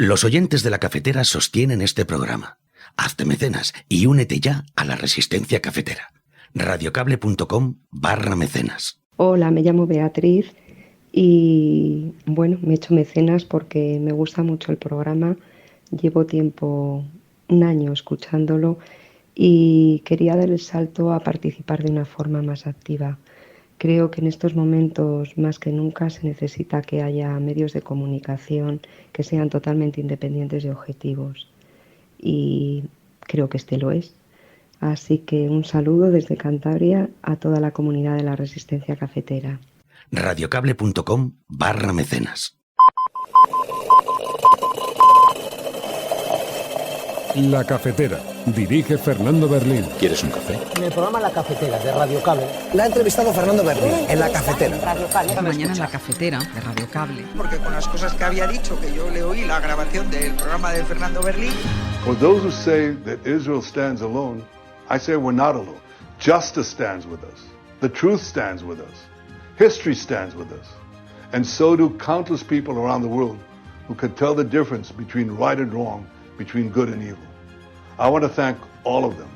Los oyentes de La Cafetera sostienen este programa. Hazte mecenas y únete ya a la resistencia cafetera. radiocable.com/mecenas. Hola, me llamo Beatriz y bueno, me he hecho mecenas porque me gusta mucho el programa. Llevo tiempo, un año escuchándolo y quería dar el salto a participar de una forma más activa. Creo que en estos momentos más que nunca se necesita que haya medios de comunicación que sean totalmente independientes y objetivos. Y creo que este lo es. Así que un saludo desde Cantabria a toda la comunidad de la resistencia cafetera. radiocable.com/mecenas. La Cafetera. Dirige Fernando Berlín. ¿Quieres un café? En el programa La Cafetera de Radio Cable. La ha entrevistado Fernando Berlín en La Cafetera. Mañana en La Cafetera de Radio Cable. Porque con las cosas que había dicho, que yo le oí la grabación del programa de Fernando Berlín. For those who say that Israel stands alone, I say we're not alone. Justice stands with us. The truth stands with us. History stands with us. And so do countless people around the world who can tell the difference between right and wrong, between good and evil. I want to thank all of them.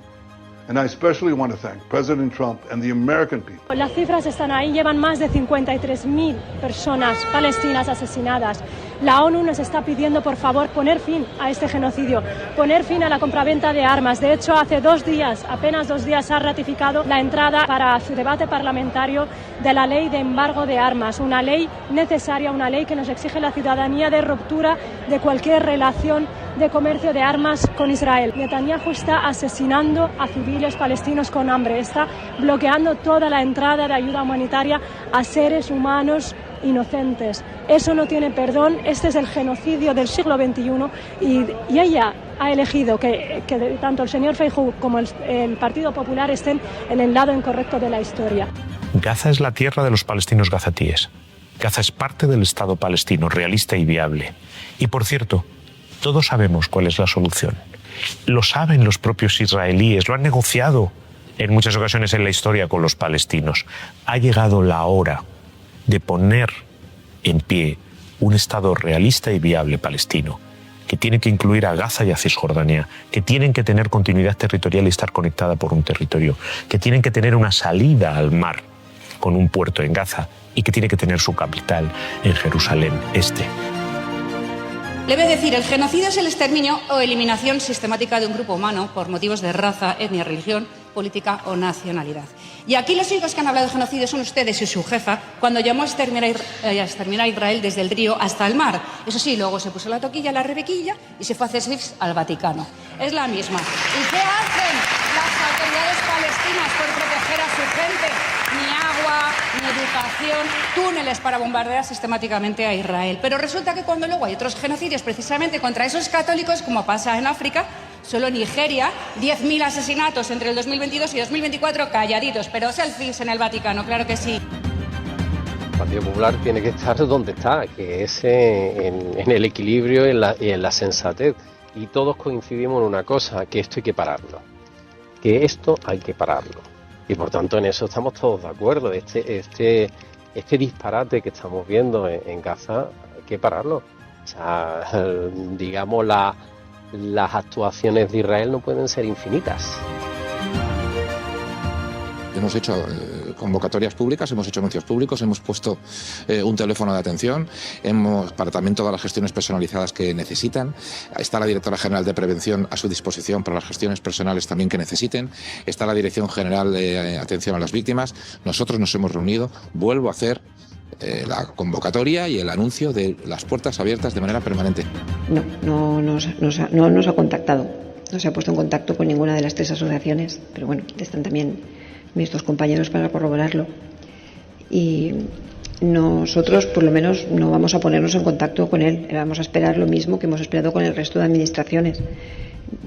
And I especially want to thank President Trump and the American people. Las cifras están ahí, llevan más de 53.000 personas palestinas asesinadas. La ONU nos está pidiendo, por favor, poner fin a este genocidio, poner fin a la compraventa de armas. De hecho, hace 2 días, apenas 2 días, ha ratificado la entrada para su debate parlamentario de la ley de embargo de armas, una ley necesaria, una ley que nos exige la ciudadanía de ruptura de cualquier relación de comercio de armas con Israel. Netanyahu está asesinando a civiles palestinos con hambre, está bloqueando toda la entrada de ayuda humanitaria a seres humanos inocentes. Eso no tiene perdón, este es el genocidio del siglo XXI y ella ha elegido que tanto el señor Feijóo como el Partido Popular estén en el lado incorrecto de la historia. Gaza es la tierra de los palestinos gazatíes. Gaza es parte del Estado palestino, realista y viable. Y por cierto, todos sabemos cuál es la solución. Lo saben los propios israelíes, lo han negociado en muchas ocasiones en la historia con los palestinos. Ha llegado la hora de poner en pie un Estado realista y viable palestino, que tiene que incluir a Gaza y a Cisjordania, que tienen que tener continuidad territorial y estar conectada por un territorio, que tienen que tener una salida al mar con un puerto en Gaza y que tiene que tener su capital en Jerusalén Este. Le voy a decir, el genocidio es el exterminio o eliminación sistemática de un grupo humano por motivos de raza, etnia, religión, política o nacionalidad. Y aquí los únicos que han hablado de genocidio son ustedes y su jefa cuando llamó a exterminar a Israel desde el río hasta el mar. Eso sí, luego se puso la toquilla, la rebequilla y se fue a hacer sex al Vaticano. Es la misma. ¿Y qué hacen las autoridades palestinas por proteger a su gente? Ni agua, ni educación, túneles para bombardear sistemáticamente a Israel. Pero resulta que cuando luego hay otros genocidios precisamente contra esos católicos, como pasa en África, solo en Nigeria, 10.000 asesinatos entre el 2022 y 2024, calladitos, pero selfies en el Vaticano, claro que sí. El Partido Popular tiene que estar donde está, que es en el equilibrio y en la sensatez. Y todos coincidimos en una cosa, que esto hay que pararlo. Que esto hay que pararlo. Y por tanto en eso estamos todos de acuerdo. Este disparate que estamos viendo en Gaza hay que pararlo. O sea, digamos, las actuaciones de Israel no pueden ser infinitas. Hemos hecho convocatorias públicas, hemos hecho anuncios públicos, hemos puesto un teléfono de atención, para también todas las gestiones personalizadas que necesitan. Está la directora general de prevención a su disposición para las gestiones personales también que necesiten. Está la dirección general de atención a las víctimas. Nosotros nos hemos reunido, vuelvo a hacer la convocatoria y el anuncio de las puertas abiertas de manera permanente. No nos ha contactado, no se ha puesto en contacto con ninguna de las 3 asociaciones, pero bueno, están también mis 2 compañeros para corroborarlo. Y nosotros, por lo menos, no vamos a ponernos en contacto con él. Vamos a esperar lo mismo que hemos esperado con el resto de administraciones.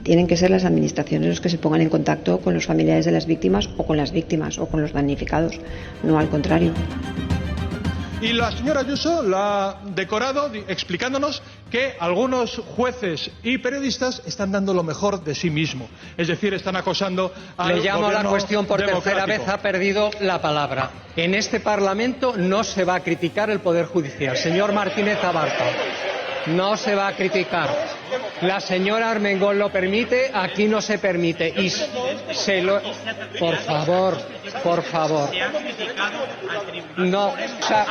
Tienen que ser las administraciones los que se pongan en contacto con los familiares de las víctimas o con las víctimas o con los damnificados, no al contrario. Y la señora Ayuso la ha decorado explicándonos que algunos jueces y periodistas están dando lo mejor de sí mismo. Es decir, están acosando al Le llamo a la cuestión por tercera vez, ha perdido la palabra. En este Parlamento no se va a criticar el Poder Judicial. Señor Martínez Abarca. No se va a criticar. La señora Armengol lo permite, aquí no se permite. Y se lo... Por favor, por favor. No, o sea...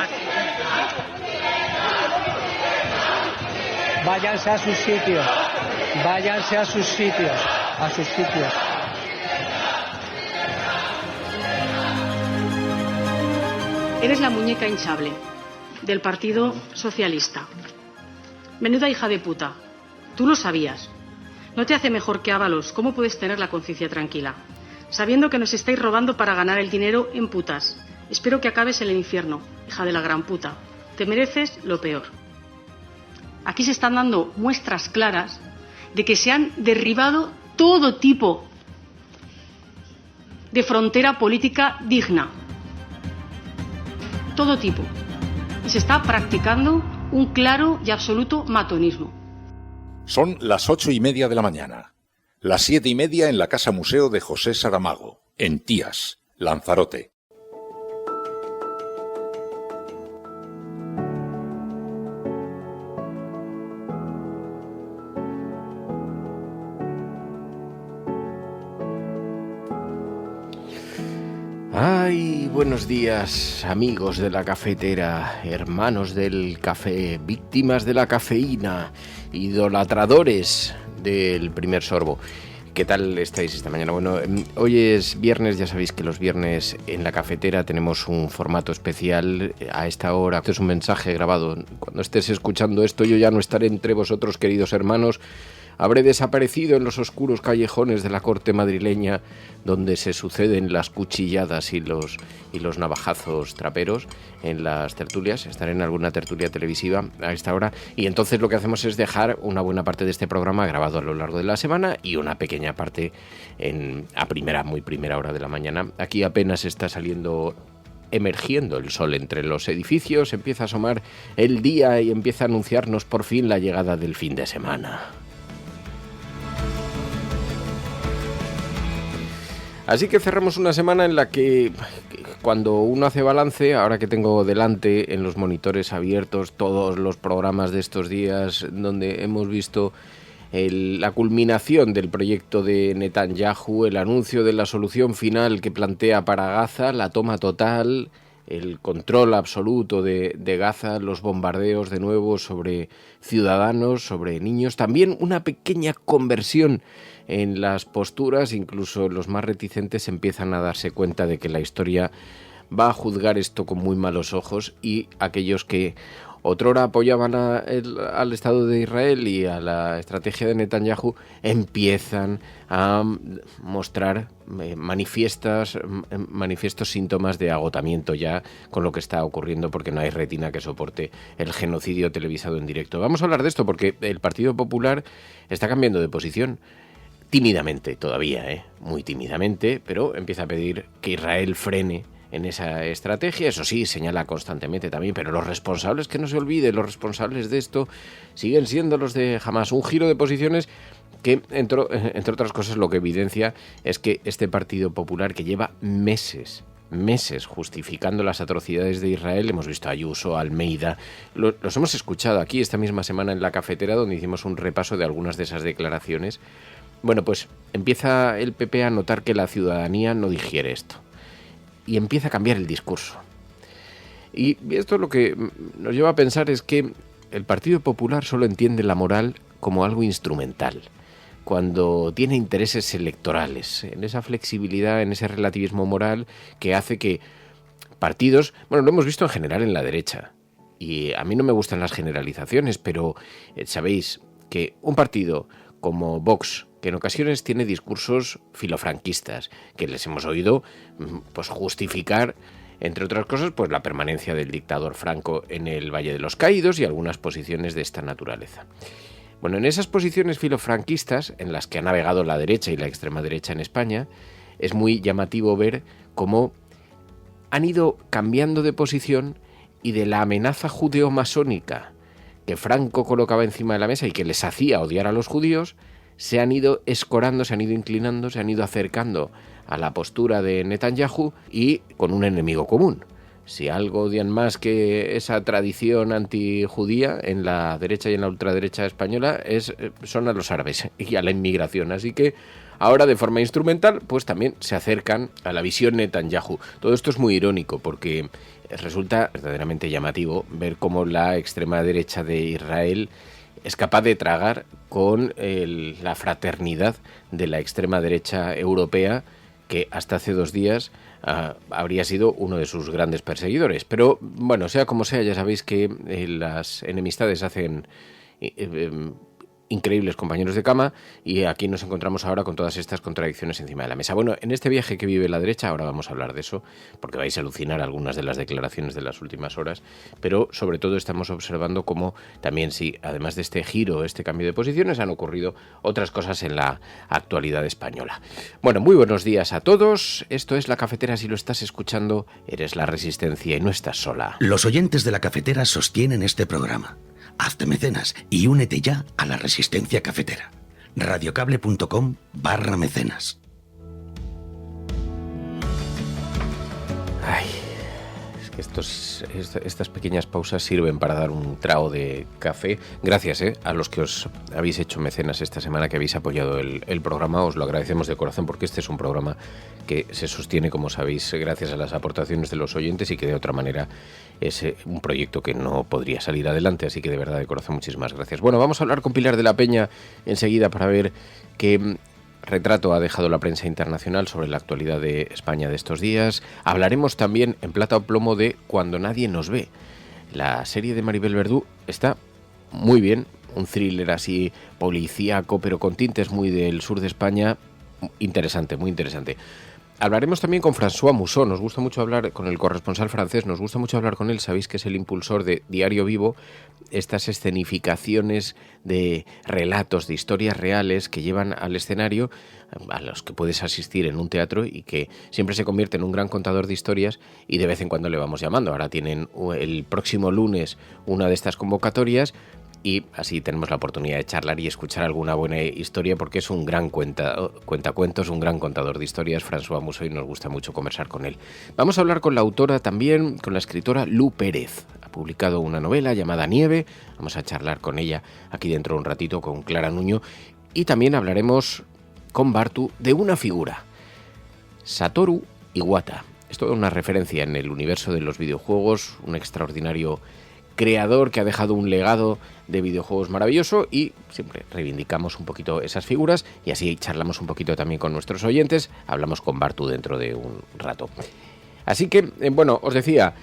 Váyanse a sus sitios. Váyanse a sus sitios. A sus sitios. Eres la muñeca hinchable del Partido Socialista. Menuda hija de puta. Tú lo sabías. No te hace mejor que Ábalos. ¿Cómo puedes tener la conciencia tranquila? Sabiendo que nos estáis robando para ganar el dinero en putas. Espero que acabes en el infierno, hija de la gran puta. Te mereces lo peor. Aquí se están dando muestras claras de que se han derribado todo tipo de frontera política digna. Todo tipo. Y se está practicando un claro y absoluto matonismo. Son las 8:30 de la mañana. Las 7:30 en la Casa Museo de José Saramago, en Tías, Lanzarote. Ay, buenos días, amigos de la cafetera, hermanos del café, víctimas de la cafeína, idolatradores del primer sorbo. ¿Qué tal estáis esta mañana? Bueno, hoy es viernes, ya sabéis que los viernes en la cafetera tenemos un formato especial a esta hora. Este es un mensaje grabado. Cuando estés escuchando esto, yo ya no estaré entre vosotros, queridos hermanos. Habré desaparecido en los oscuros callejones de la corte madrileña, donde se suceden las cuchilladas y los navajazos traperos en las tertulias. Estaré en alguna tertulia televisiva a esta hora. Y entonces lo que hacemos es dejar una buena parte de este programa grabado a lo largo de la semana y una pequeña parte a muy primera hora de la mañana. Aquí apenas está emergiendo el sol entre los edificios, empieza a asomar el día y empieza a anunciarnos por fin la llegada del fin de semana. Así que cerramos una semana en la que cuando uno hace balance, ahora que tengo delante en los monitores abiertos todos los programas de estos días donde hemos visto la culminación del proyecto de Netanyahu, el anuncio de la solución final que plantea para Gaza, la toma total, el control absoluto de Gaza, los bombardeos de nuevo sobre ciudadanos, sobre niños, también una pequeña conversión en las posturas, incluso los más reticentes empiezan a darse cuenta de que la historia va a juzgar esto con muy malos ojos y aquellos que otrora apoyaban al Estado de Israel y a la estrategia de Netanyahu empiezan a mostrar manifiestos síntomas de agotamiento ya con lo que está ocurriendo porque no hay retina que soporte el genocidio televisado en directo. Vamos a hablar de esto porque el Partido Popular está cambiando de posición. Tímidamente todavía, muy tímidamente, pero empieza a pedir que Israel frene en esa estrategia. Eso sí, señala constantemente también, pero los responsables, que no se olvide, los responsables de esto siguen siendo los de Hamás. Un giro de posiciones que, entre otras cosas, lo que evidencia es que este Partido Popular, que lleva meses justificando las atrocidades de Israel, hemos visto a Ayuso, a Almeida, los hemos escuchado aquí esta misma semana en la cafetera, donde hicimos un repaso de algunas de esas declaraciones. Bueno, pues empieza el PP a notar que la ciudadanía no digiere esto y empieza a cambiar el discurso. Y esto lo que nos lleva a pensar es que el Partido Popular solo entiende la moral como algo instrumental, cuando tiene intereses electorales, en esa flexibilidad, en ese relativismo moral que hace que partidos, bueno, lo hemos visto en general en la derecha, y a mí no me gustan las generalizaciones, pero sabéis que un partido como Vox, que en ocasiones tiene discursos filofranquistas, que les hemos oído pues justificar, entre otras cosas, pues la permanencia del dictador Franco en el Valle de los Caídos y algunas posiciones de esta naturaleza. Bueno, en esas posiciones filofranquistas, en las que ha navegado la derecha y la extrema derecha en España, es muy llamativo ver cómo han ido cambiando de posición y de la amenaza judeo-masónica que Franco colocaba encima de la mesa y que les hacía odiar a los judíos, se han ido escorando, se han ido inclinando, se han ido acercando a la postura de Netanyahu y con un enemigo común, si algo odian más que esa tradición antijudía en la derecha y en la ultraderecha española son a los árabes y a la inmigración. Así que ahora, de forma instrumental, pues también se acercan a la visión Netanyahu. Todo esto es muy irónico porque resulta verdaderamente llamativo ver cómo la extrema derecha de Israel es capaz de tragar con la fraternidad de la extrema derecha europea, que hasta hace 2 días habría sido uno de sus grandes perseguidores. Pero bueno, sea como sea, ya sabéis que las enemistades hacen increíbles compañeros de cama, y aquí nos encontramos ahora con todas estas contradicciones encima de la mesa. Bueno, en este viaje que vive la derecha, ahora vamos a hablar de eso, porque vais a alucinar algunas de las declaraciones de las últimas horas, pero sobre todo estamos observando cómo también, sí, además de este giro, este cambio de posiciones, han ocurrido otras cosas en la actualidad española. Bueno, muy buenos días a todos. Esto es La Cafetera. Si lo estás escuchando, eres La Resistencia y no estás sola. Los oyentes de La Cafetera sostienen este programa. Hazte mecenas y únete ya a la Resistencia Cafetera. radiocable.com/mecenas. Ay, es que estas pequeñas pausas sirven para dar un trago de café. Gracias a los que os habéis hecho mecenas esta semana, que habéis apoyado el programa. Os lo agradecemos de corazón, porque este es un programa que se sostiene, como sabéis, gracias a las aportaciones de los oyentes, y que de otra manera es un proyecto que no podría salir adelante. Así que de verdad, de corazón, muchísimas gracias. Bueno, vamos a hablar con Pilar de la Peña enseguida para ver qué retrato ha dejado la prensa internacional sobre la actualidad de España de estos días. Hablaremos también en Plata o Plomo de Cuando nadie nos ve. La serie de Maribel Verdú está muy bien, un thriller así policíaco, pero con tintes muy del sur de España. Interesante, muy interesante. Hablaremos también con François Mousseau. Nos gusta mucho hablar con el corresponsal francés, nos gusta mucho hablar con él. Sabéis que es el impulsor de Diario Vivo, estas escenificaciones de relatos, de historias reales que llevan al escenario, a los que puedes asistir en un teatro, y que siempre se convierte en un gran contador de historias, y de vez en cuando le vamos llamando. Ahora tienen el próximo lunes una de estas convocatorias, y así tenemos la oportunidad de charlar y escuchar alguna buena historia, porque es un gran cuentacuentos, un gran contador de historias, François Mousseau, y nos gusta mucho conversar con él. Vamos a hablar con la autora también, con la escritora Lu Pérez. Ha publicado una novela llamada Nieve. Vamos a charlar con ella aquí dentro de un ratito, con Clara Nuño. Y también hablaremos con Bartu de una figura, Satoru Iwata. Es toda una referencia en el universo de los videojuegos, un extraordinario creador que ha dejado un legado de videojuegos maravilloso, y siempre reivindicamos un poquito esas figuras, y así charlamos un poquito también con nuestros oyentes. Hablamos con Bartu dentro de un rato. Así que, bueno, os decía,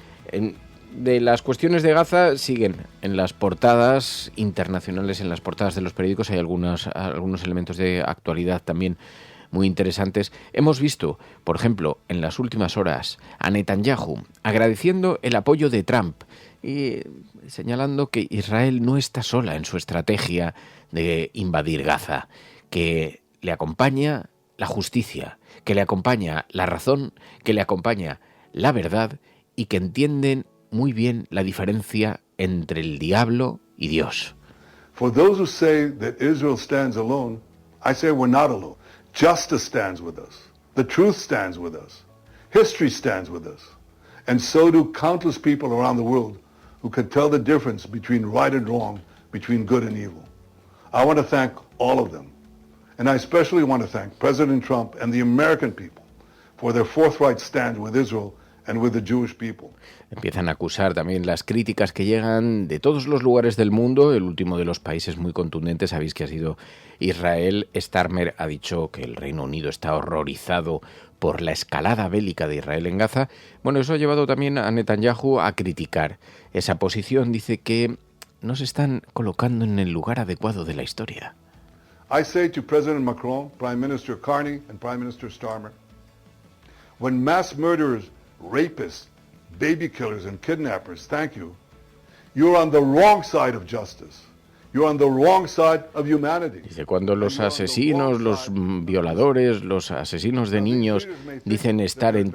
de las cuestiones de Gaza siguen en las portadas internacionales, en las portadas de los periódicos. Hay algunos elementos de actualidad también muy interesantes. Hemos visto, por ejemplo, en las últimas horas, a Netanyahu agradeciendo el apoyo de Trump y señalando que Israel no está sola en su estrategia de invadir Gaza, que le acompaña la justicia, que le acompaña la razón, que le acompaña la verdad, y que entienden muy bien la diferencia entre el diablo y Dios. For those who say that Israel stands alone, I say we're not alone. Justice stands with us. The truth stands with us. History stands with us. And so do countless people around the world who can tell the difference between right and wrong, between good and evil. I want to thank all of them. And I especially want to thank President Trump and the American people for their forthright stand with Israel and with the Jewish people. Empiezan a acusar también las críticas que llegan de todos los lugares del mundo. El último de los países muy contundentes, sabéis que ha sido Israel. Starmer ha dicho que el Reino Unido está horrorizado por la escalada bélica de Israel en Gaza. Bueno, eso ha llevado también a Netanyahu a criticar esa posición. Dice que no se están colocando en el lugar adecuado de la historia. I say to President Macron, Prime Minister Carney and Prime Minister Starmer, when mass murderers, rapists, baby killers and kidnappers thank you, you're on the wrong side of justice. You're on the wrong side of humanity. Dice, cuando los asesinos, los violadores, los asesinos de niños dicen estar en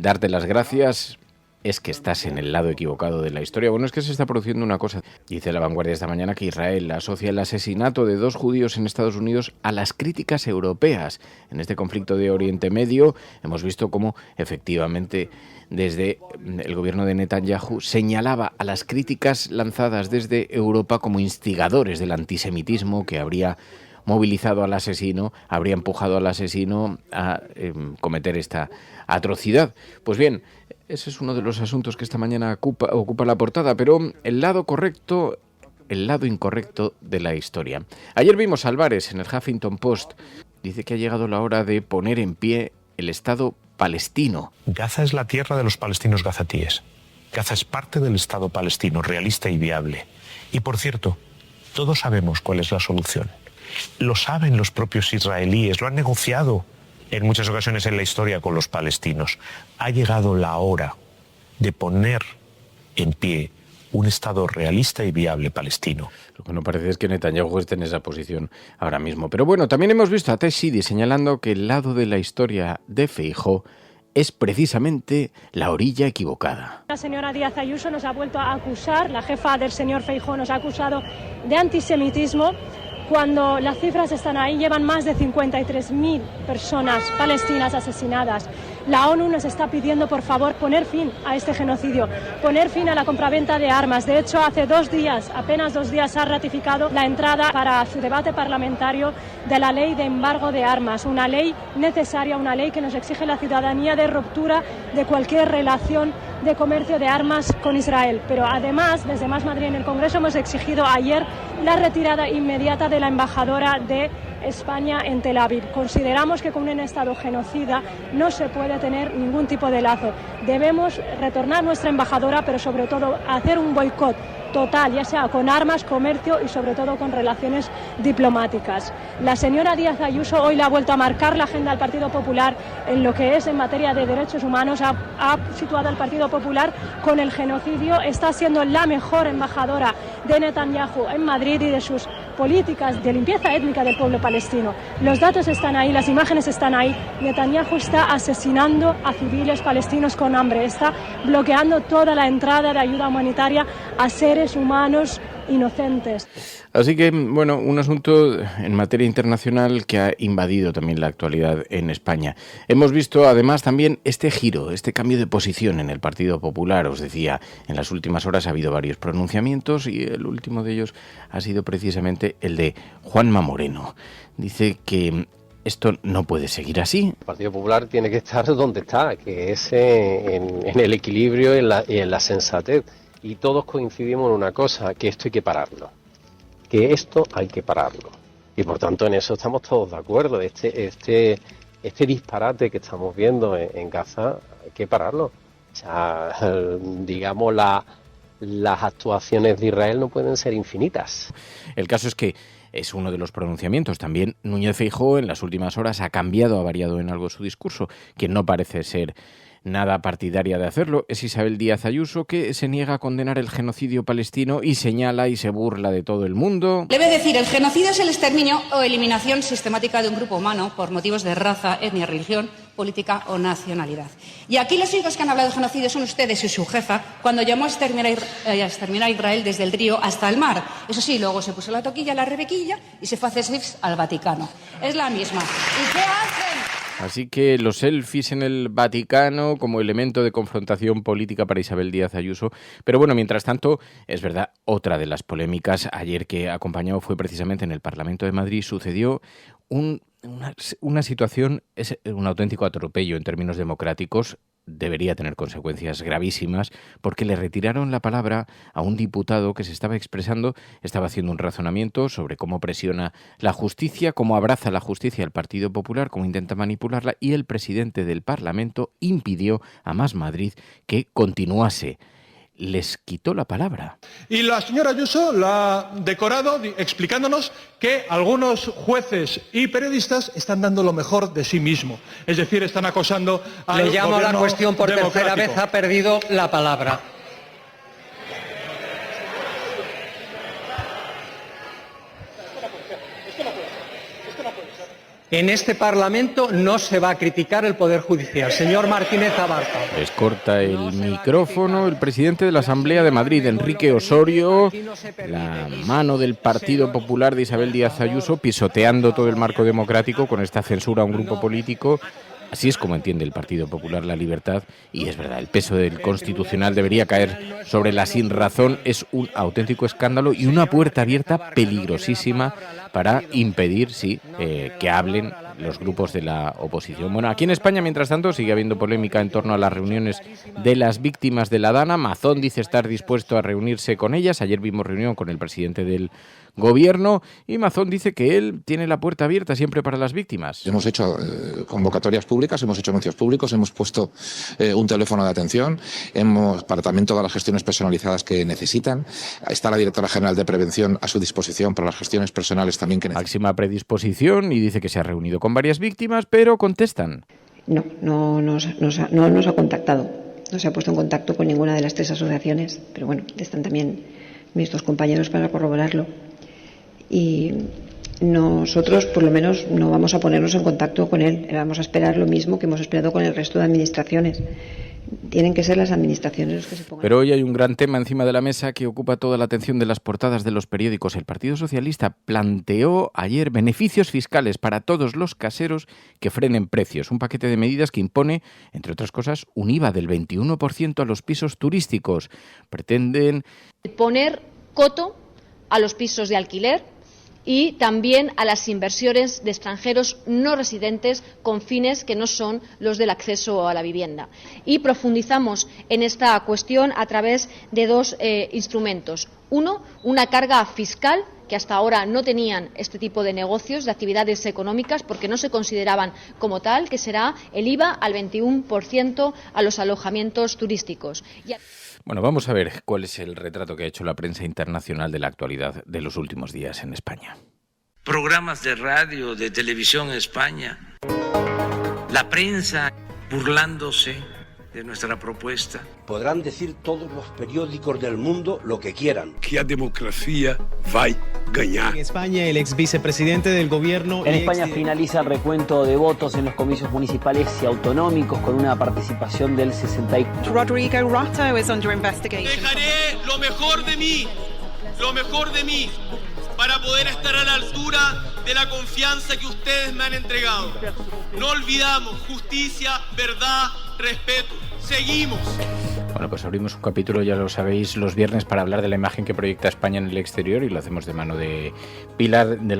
darte las gracias, es que estás en el lado equivocado de la historia. Bueno, es que se está produciendo una cosa. Dice La Vanguardia esta mañana que Israel asocia el asesinato de 2 judíos en Estados Unidos a las críticas europeas. En este conflicto de Oriente Medio hemos visto cómo efectivamente desde el gobierno de Netanyahu señalaba a las críticas lanzadas desde Europa como instigadores del antisemitismo que habría movilizado al asesino, habría empujado al asesino a cometer esta atrocidad. Pues bien, ese es uno de los asuntos que esta mañana ocupa la portada, pero el lado correcto, el lado incorrecto de la historia. Ayer vimos a Álvarez en el Huffington Post. Dice que ha llegado la hora de poner en pie el Estado palestino. Gaza es la tierra de los palestinos gazatíes. Gaza es parte del Estado palestino, realista y viable. Y por cierto, todos sabemos cuál es la solución. Lo saben los propios israelíes, lo han negociado en muchas ocasiones en la historia con los palestinos. Ha llegado la hora de poner en pie un Estado realista y viable palestino. Lo que no parece es que Netanyahu esté en esa posición ahora mismo. Pero bueno, también hemos visto a Teshidi señalando que el lado de la historia de Feijóo es precisamente la orilla equivocada. La señora Díaz Ayuso nos ha vuelto a acusar, la jefa del señor Feijóo nos ha acusado de antisemitismo, cuando las cifras están ahí. Llevan más de 53.000 personas palestinas asesinadas. La ONU nos está pidiendo, por favor, poner fin a este genocidio, poner fin a la compraventa de armas. De hecho, hace 2 días, apenas 2 días, ha ratificado la entrada para su debate parlamentario de la ley de embargo de armas, una ley necesaria, una ley que nos exige la ciudadanía de ruptura de cualquier relación de comercio de armas con Israel. Pero además, desde Más Madrid en el Congreso hemos exigido ayer la retirada inmediata de la embajadora de España en Tel Aviv. Consideramos que con un Estado genocida no se puede tener ningún tipo de lazo. Debemos retornar nuestra embajadora, pero sobre todo hacer un boicot total, ya sea con armas, comercio y sobre todo con relaciones diplomáticas. La señora Díaz Ayuso hoy le ha vuelto a marcar la agenda al Partido Popular en lo que es en materia de derechos humanos. Ha situado al Partido Popular con el genocidio. Está siendo la mejor embajadora de Netanyahu en Madrid y de sus políticas de limpieza étnica del pueblo palestino. Los datos están ahí, las imágenes están ahí. Netanyahu está asesinando a civiles palestinos con hambre, está bloqueando toda la entrada de ayuda humanitaria a seres humanos inocentes. Así que, bueno, un asunto en materia internacional que ha invadido también la actualidad en España. Hemos visto además también este giro, este cambio de posición en el Partido Popular. Os decía, en las últimas horas ha habido varios pronunciamientos y el último de ellos ha sido precisamente el de Juanma Moreno. Dice que esto no puede seguir así. El Partido Popular tiene que estar donde está, que es en el equilibrio y en la sensatez. Y todos coincidimos en una cosa, que esto hay que pararlo. Que esto hay que pararlo. Y por tanto en eso estamos todos de acuerdo. Este disparate que estamos viendo en Gaza hay que pararlo. O sea, digamos, las actuaciones de Israel no pueden ser infinitas. El caso es que es uno de los pronunciamientos. También Núñez Feijóo en las últimas horas ha variado en algo su discurso, que no parece ser nada partidaria de hacerlo. Es Isabel Díaz Ayuso, que se niega a condenar el genocidio palestino y señala y se burla de todo el mundo. Debe decir, el genocidio es el exterminio o eliminación sistemática de un grupo humano por motivos de raza, etnia, religión, política o nacionalidad. Y aquí los únicos que han hablado de genocidio son ustedes y su jefa, cuando llamó a exterminar a Israel desde el río hasta el mar. Eso sí, luego se puso la toquilla, la rebequilla y se fue a hacer selfies al Vaticano. Es la misma. ¿Y qué hacen? Así que los selfies en el Vaticano como elemento de confrontación política para Isabel Díaz Ayuso. Pero bueno, mientras tanto, es verdad, otra de las polémicas ayer que acompañó fue precisamente en el Parlamento de Madrid. Sucedió una situación, es un auténtico atropello en términos democráticos. Debería tener consecuencias gravísimas porque le retiraron la palabra a un diputado que se estaba expresando, estaba haciendo un razonamiento sobre cómo presiona la justicia, cómo abraza la justicia el Partido Popular, cómo intenta manipularla, y el presidente del Parlamento impidió a Más Madrid que continuase. Les quitó la palabra. Y la señora Ayuso la ha decorado explicándonos que algunos jueces y periodistas están dando lo mejor de sí mismo. Es decir, están acosando al Le llamo a la cuestión por tercera democrático. vez, ha perdido la palabra. En este Parlamento no se va a criticar el Poder Judicial. Señor Martínez Abarca. Les corta el micrófono el presidente de la Asamblea de Madrid, Enrique Osorio, la mano del Partido Popular de Isabel Díaz Ayuso, pisoteando todo el marco democrático con esta censura a un grupo político. Así es como entiende el Partido Popular la libertad, y es verdad, el peso del Constitucional debería caer sobre la sinrazón. Es un auténtico escándalo y una puerta abierta peligrosísima para impedir, que hablen los grupos de la oposición. Bueno, aquí en España, mientras tanto, sigue habiendo polémica en torno a las reuniones de las víctimas de la Dana. Mazón dice estar dispuesto a reunirse con ellas. Ayer vimos reunión con el presidente del Gobierno y Mazón dice que él tiene la puerta abierta siempre para las víctimas. Hemos hecho convocatorias públicas, hemos hecho anuncios públicos, hemos puesto un teléfono de atención, para también todas las gestiones personalizadas que necesitan. Está la directora general de Prevención a su disposición para las gestiones personales también que necesitan. Máxima predisposición, y dice que se ha reunido con varias víctimas, pero contestan. No nos ha contactado, no se ha puesto en contacto con ninguna de las 3 asociaciones, pero bueno, están también mis 2 compañeros para corroborarlo. Y nosotros, por lo menos, no vamos a ponernos en contacto con él. Vamos a esperar lo mismo que hemos esperado con el resto de administraciones. Tienen que ser las administraciones los que se pongan. Pero hoy hay un gran tema encima de la mesa que ocupa toda la atención de las portadas de los periódicos. El Partido Socialista planteó ayer beneficios fiscales para todos los caseros que frenen precios. Un paquete de medidas que impone, entre otras cosas, un IVA del 21% a los pisos turísticos. Pretenden poner coto a los pisos de alquiler y también a las inversiones de extranjeros no residentes con fines que no son los del acceso a la vivienda. Y profundizamos en esta cuestión a través de 2 instrumentos. Uno, una carga fiscal que hasta ahora no tenían este tipo de negocios, de actividades económicas, porque no se consideraban como tal, que será el IVA al 21% a los alojamientos turísticos. Bueno, vamos a ver cuál es el retrato que ha hecho la prensa internacional de la actualidad de los últimos días en España. Programas de radio, de televisión en España, la prensa burlándose de nuestra propuesta. Podrán decir todos los periódicos del mundo lo que quieran. Que a democracia va a ganar. En España, el ex vicepresidente del gobierno... En España finaliza el recuento de votos en los comicios municipales y autonómicos con una participación del 64%. Rodrigo Rato is under investigation. Dejaré lo mejor de mí, para poder estar a la altura de la confianza que ustedes me han entregado. No olvidamos justicia, verdad, respeto. Seguimos. Bueno, pues abrimos un capítulo, ya lo sabéis, los viernes para hablar de la imagen que proyecta España en el exterior, y lo hacemos de la mano de Pilar de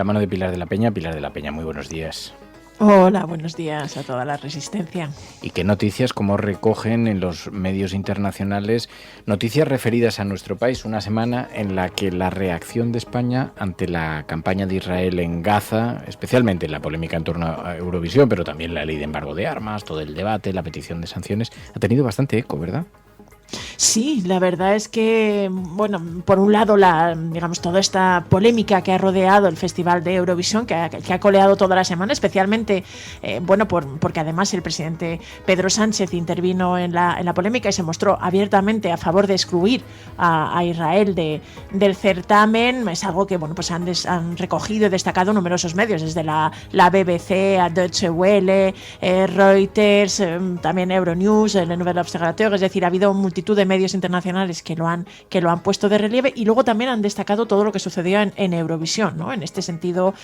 la Peña. Pilar de la Peña, muy buenos días. Hola, buenos días a toda la resistencia. ¿Y qué noticias, cómo recogen en los medios internacionales noticias referidas a nuestro país? Una semana en la que la reacción de España ante la campaña de Israel en Gaza, especialmente la polémica en torno a Eurovisión, pero también la ley de embargo de armas, todo el debate, la petición de sanciones, ha tenido bastante eco, ¿verdad? Sí, la verdad es que, bueno, por un lado, toda esta polémica que ha rodeado el Festival de Eurovisión, que ha coleado toda la semana, especialmente, porque además el presidente Pedro Sánchez intervino en la polémica y se mostró abiertamente a favor de excluir a Israel del certamen. Es algo que, bueno, pues han recogido y destacado numerosos medios, desde la BBC, a Deutsche Welle, Reuters, también Euronews, el Nouvel Observateur. Es decir, ha habido multitud de medios internacionales que lo han puesto de relieve, y luego también han destacado todo lo que sucedió en Eurovisión, ¿no? En este sentido,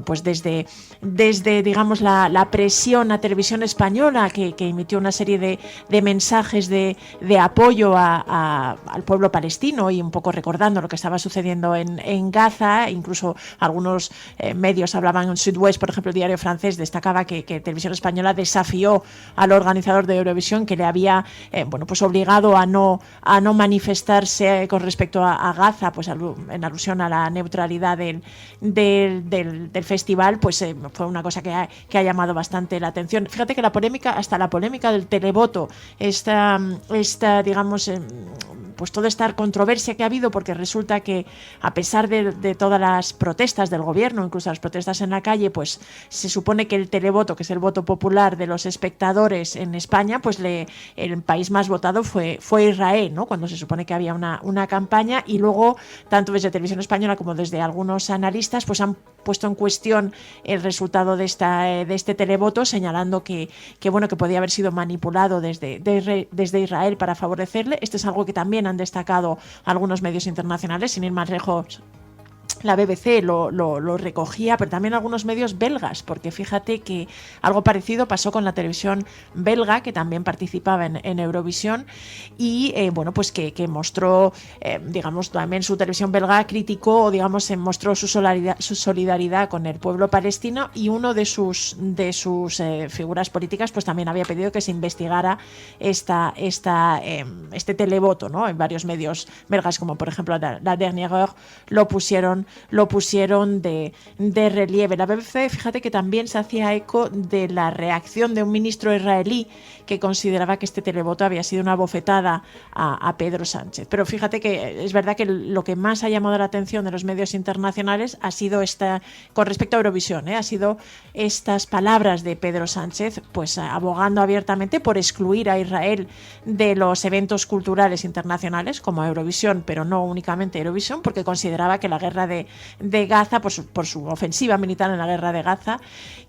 pues desde digamos la presión a Televisión Española, que emitió una serie de mensajes de apoyo al pueblo palestino, y un poco recordando lo que estaba sucediendo en Gaza. Incluso algunos medios hablaban, en Sud-Ouest, por ejemplo, el diario francés destacaba que Televisión Española desafió al organizador de Eurovisión, que le había pues obligado a no manifestarse con respecto a Gaza, pues en alusión a la neutralidad del festival. Pues fue una cosa que ha llamado bastante la atención. Fíjate que hasta la polémica del televoto, esta digamos, pues toda esta controversia que ha habido, porque resulta que, a pesar de todas las protestas del gobierno, incluso las protestas en la calle, pues se supone que el televoto, que es el voto popular de los espectadores en España, pues el país más votado fue fue Israel, ¿no? Cuando se supone que había una campaña, y luego tanto desde Televisión Española como desde algunos analistas pues han puesto en cuestión el resultado de este televoto, señalando que podía haber sido manipulado desde Israel para favorecerle. Esto es algo que también han destacado algunos medios internacionales, sin ir más lejos. La BBC lo recogía, pero también algunos medios belgas, porque fíjate que algo parecido pasó con la televisión belga, que también participaba en Eurovisión, y pues que mostró, digamos, también su televisión belga criticó, o digamos, mostró su solidaridad con el pueblo palestino, y uno de sus figuras políticas pues también había pedido que se investigara este televoto, ¿no? En varios medios belgas, como por ejemplo la Dernière Heure, lo pusieron de relieve. La BBC, fíjate que también se hacía eco de la reacción de un ministro israelí que consideraba que este televoto había sido una bofetada a Pedro Sánchez. Pero fíjate que es verdad que lo que más ha llamado la atención de los medios internacionales ha sido con respecto a Eurovisión, ha sido estas palabras de Pedro Sánchez, pues abogando abiertamente por excluir a Israel de los eventos culturales internacionales como Eurovisión, pero no únicamente Eurovisión, porque consideraba que la guerra de Gaza, por su ofensiva militar en la guerra de Gaza,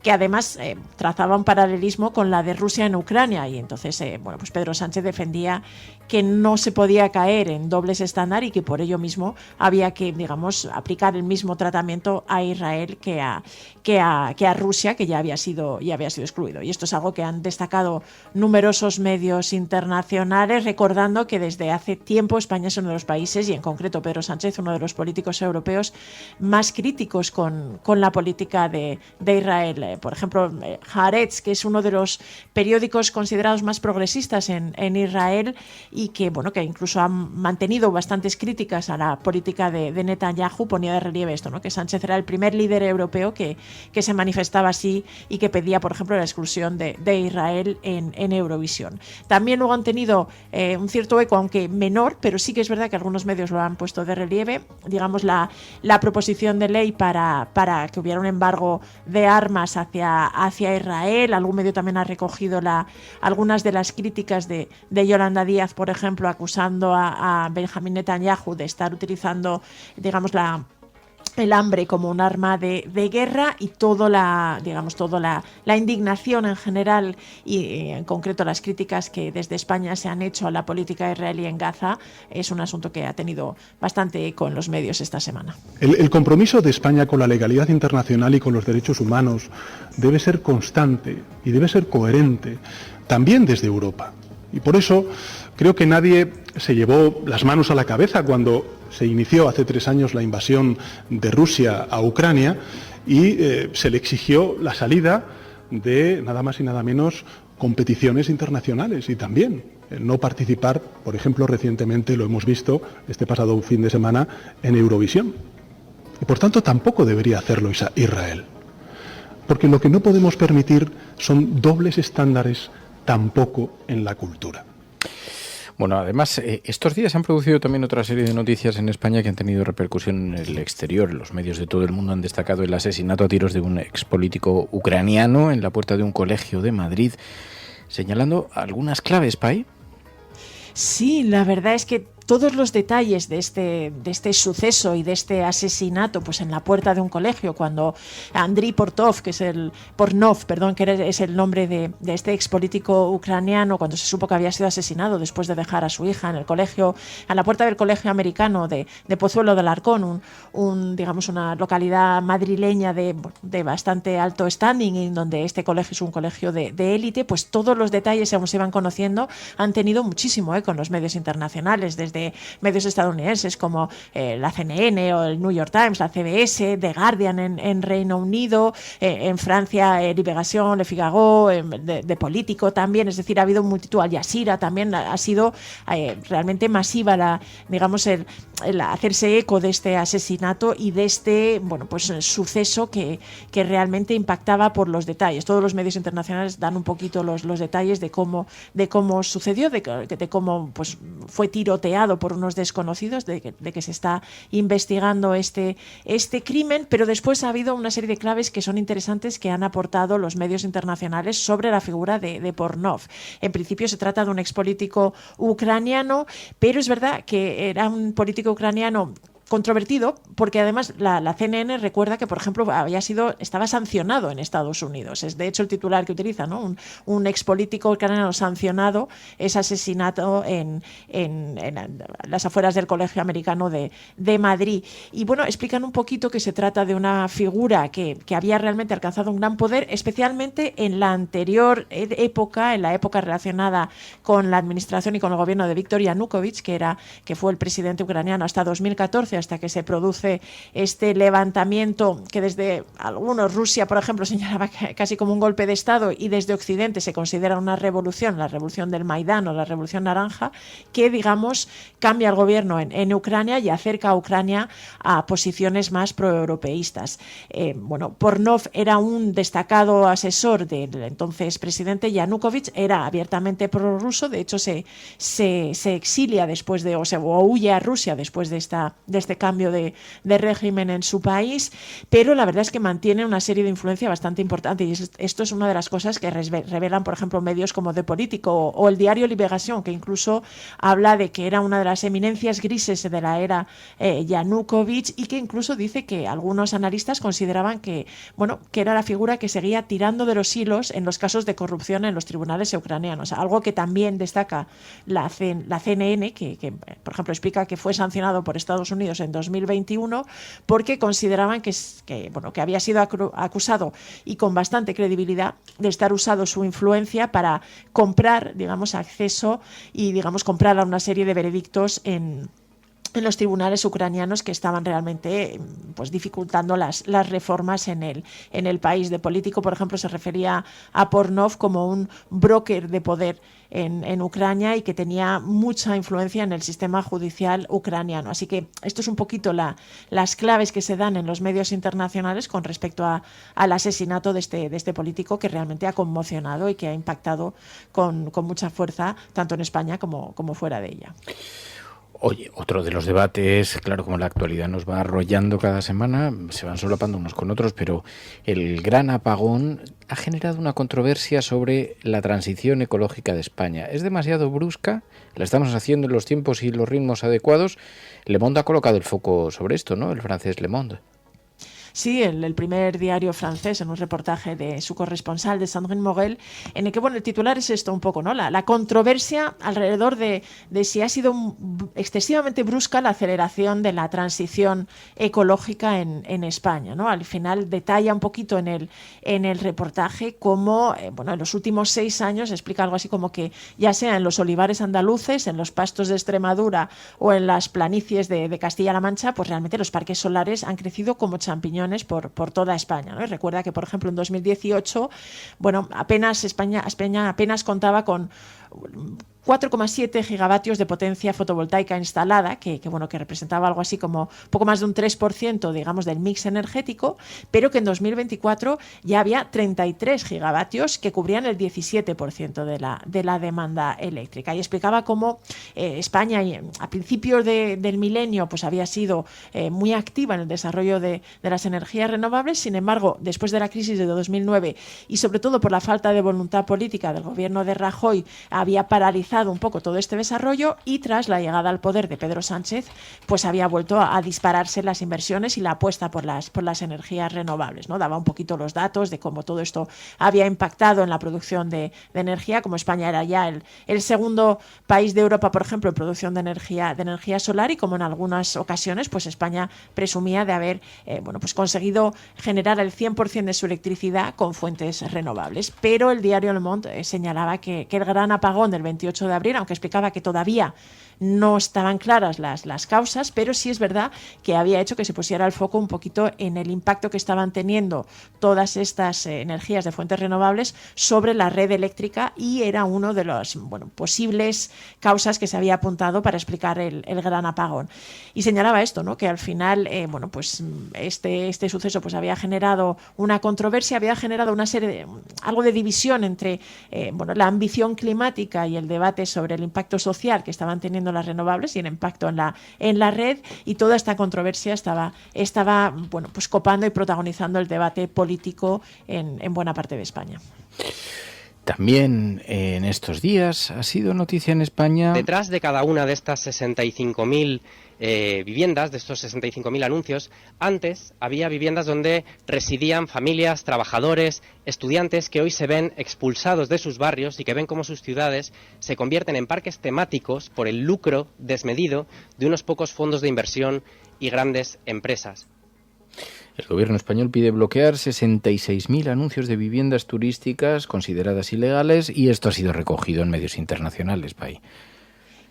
que además trazaba un paralelismo con la de Rusia en Ucrania, y entonces pues Pedro Sánchez defendía que no se podía caer en dobles estándar y que por ello mismo había que, digamos, aplicar el mismo tratamiento a Israel que a Rusia, que ya había sido excluido. Y esto es algo que han destacado numerosos medios internacionales, recordando que desde hace tiempo España es uno de los países, y en concreto Pedro Sánchez, uno de los políticos europeos más críticos con la política de Israel. Por ejemplo, Haaretz, que es uno de los periódicos considerados más progresistas en Israel, y que incluso han mantenido bastantes críticas a la política de Netanyahu, ponía de relieve esto, ¿no? Que Sánchez era el primer líder europeo que se manifestaba así y que pedía, por ejemplo, la exclusión de Israel en Eurovisión. También luego han tenido un cierto eco, aunque menor, pero sí que es verdad que algunos medios lo han puesto de relieve, digamos, la proposición de ley para que hubiera un embargo de armas hacia Israel. Algún medio también ha recogido algunas de las críticas de Yolanda Díaz, por ejemplo, acusando a Benjamín Netanyahu de estar utilizando, digamos, el hambre como un arma de guerra, y toda la indignación en general, y en concreto las críticas que desde España se han hecho a la política israelí en Gaza, es un asunto que ha tenido bastante eco en los medios esta semana. El compromiso de España con la legalidad internacional y con los derechos humanos debe ser constante y debe ser coherente, también desde Europa. Y por eso creo que nadie se llevó las manos a la cabeza cuando se inició hace 3 años la invasión de Rusia a Ucrania y se le exigió la salida de nada más y nada menos competiciones internacionales, y también el no participar, por ejemplo, recientemente lo hemos visto este pasado fin de semana en Eurovisión. Y por tanto tampoco debería hacerlo Israel. Porque lo que no podemos permitir son dobles estándares, tampoco en la cultura. Bueno, además, estos días se han producido también otra serie de noticias en España que han tenido repercusión en el exterior. Los medios de todo el mundo han destacado el asesinato a tiros de un expolítico ucraniano en la puerta de un colegio de Madrid, señalando algunas claves, Pai. Sí, la verdad es que todos los detalles de este suceso y de este asesinato, pues en la puerta de un colegio, cuando Andriy Portnov, que es el nombre de este expolítico ucraniano, cuando se supo que había sido asesinado después de dejar a su hija en el colegio, a la puerta del colegio americano de Pozuelo de Alarcón, digamos una localidad madrileña de bastante alto standing, en donde este colegio es un colegio de élite, pues todos los detalles, según se iban conociendo, han tenido muchísimo eco en los medios internacionales, desde medios estadounidenses como la CNN o el New York Times, la CBS, The Guardian en Reino Unido, en Francia, Libération, Le Figaro, de Político también, es decir, ha habido multitud, Al Jazeera también, ha sido realmente masiva el hacerse eco de este asesinato y de este suceso que realmente impactaba por los detalles. Todos los medios internacionales dan un poquito los detalles de cómo sucedió, de cómo pues fue tiroteado rodeado por unos desconocidos, de que se está investigando este crimen, pero después ha habido una serie de claves que son interesantes que han aportado los medios internacionales sobre la figura de Portnov. En principio se trata de un expolítico ucraniano, pero es verdad que era un político ucraniano controvertido, porque además la CNN recuerda que, por ejemplo, estaba sancionado en Estados Unidos. Es de hecho el titular que utiliza, ¿no? Un expolítico ucraniano sancionado es asesinado en las afueras del Colegio Americano de Madrid. Y bueno, explican un poquito que se trata de una figura que había realmente alcanzado un gran poder, especialmente en la anterior época, en la época relacionada con la administración y con el gobierno de Viktor Yanukovych, que fue el presidente ucraniano hasta 2014, hasta que se produce este levantamiento que desde algunos, Rusia por ejemplo, señalaba casi como un golpe de Estado, y desde Occidente se considera una revolución, la revolución del Maidán o la revolución naranja, que digamos cambia el gobierno en Ucrania y acerca a Ucrania a posiciones más proeuropeístas. Portnov era un destacado asesor del entonces presidente Yanukovych, era abiertamente prorruso, de hecho se exilia después o huye a Rusia después de este cambio de régimen en su país, pero la verdad es que mantiene una serie de influencia bastante importante, y esto es una de las cosas que revelan, por ejemplo, medios como The Politico o el diario Liberación, que incluso habla de que era una de las eminencias grises de la era Yanukovych, y que incluso dice que algunos analistas consideraban que era la figura que seguía tirando de los hilos en los casos de corrupción en los tribunales ucranianos, algo que también destaca la CNN, que por ejemplo explica que fue sancionado por Estados Unidos en 2021 porque consideraban que había sido acusado, y con bastante credibilidad, de estar usando su influencia para comprar, acceso y, comprar a una serie de veredictos en los tribunales ucranianos que estaban realmente dificultando las reformas en el país. De Político, por ejemplo, se refería a Portnov como un broker de poder en Ucrania y que tenía mucha influencia en el sistema judicial ucraniano. Así que esto es un poquito las claves que se dan en los medios internacionales con respecto al asesinato de este político, que realmente ha conmocionado y que ha impactado con mucha fuerza tanto en España como fuera de ella. Oye, otro de los debates, claro, como la actualidad nos va arrollando cada semana, se van solapando unos con otros, pero el gran apagón ha generado una controversia sobre la transición ecológica de España. ¿Es demasiado brusca? ¿La estamos haciendo en los tiempos y los ritmos adecuados? Le Monde ha colocado el foco sobre esto, ¿no? El francés Le Monde. Sí, el primer diario francés, en un reportaje de su corresponsal, de Sandrine Morel, en el que, el titular es esto un poco, ¿no? La controversia alrededor de si ha sido excesivamente brusca la aceleración de la transición ecológica en España, ¿no? Al final detalla un poquito en el reportaje cómo, en los últimos 6 años, explica algo así como que ya sea en los olivares andaluces, en los pastos de Extremadura o en las planicies de Castilla-La Mancha, pues realmente los parques solares han crecido como champiñones por toda España, ¿no? Y recuerda que, por ejemplo, en 2018, España apenas contaba con 4,7 gigavatios de potencia fotovoltaica instalada, que representaba algo así como poco más de un 3%, del mix energético, pero que en 2024 ya había 33 gigavatios que cubrían el 17% de la demanda eléctrica. Y explicaba cómo España a principios del milenio había sido muy activa en el desarrollo de las energías renovables. Sin embargo, después de la crisis de 2009 y sobre todo por la falta de voluntad política del gobierno de Rajoy, había paralizado un poco todo este desarrollo, y tras la llegada al poder de Pedro Sánchez había vuelto a dispararse las inversiones y la apuesta por las energías renovables, ¿no? Daba un poquito los datos de cómo todo esto había impactado en la producción de energía, como España era ya el segundo país de Europa, por ejemplo, en producción de energía solar, y como en algunas ocasiones España presumía de haber conseguido generar el 100% de su electricidad con fuentes renovables. Pero el diario Le Monde señalaba que el gran apagón del 28 de abril, aunque explicaba que todavía no estaban claras las causas, pero sí es verdad que había hecho que se pusiera el foco un poquito en el impacto que estaban teniendo todas estas energías de fuentes renovables sobre la red eléctrica, y era uno de los posibles causas que se había apuntado para explicar el gran apagón. Y señalaba esto, ¿no? Que al final este suceso había generado una controversia, había generado una serie algo de división entre la ambición climática y el debate sobre el impacto social que estaban teniendo las renovables y el impacto en la red, y toda esta controversia estaba bueno, pues copando y protagonizando el debate político en buena parte de España. También en estos días ha sido noticia en España. Detrás de cada una de estas 65.000 viviendas, de estos 65.000 anuncios, antes había viviendas donde residían familias, trabajadores, estudiantes que hoy se ven expulsados de sus barrios y que ven cómo sus ciudades se convierten en parques temáticos por el lucro desmedido de unos pocos fondos de inversión y grandes empresas. El gobierno español pide bloquear 66.000 anuncios de viviendas turísticas consideradas ilegales, y esto ha sido recogido en medios internacionales, Pai.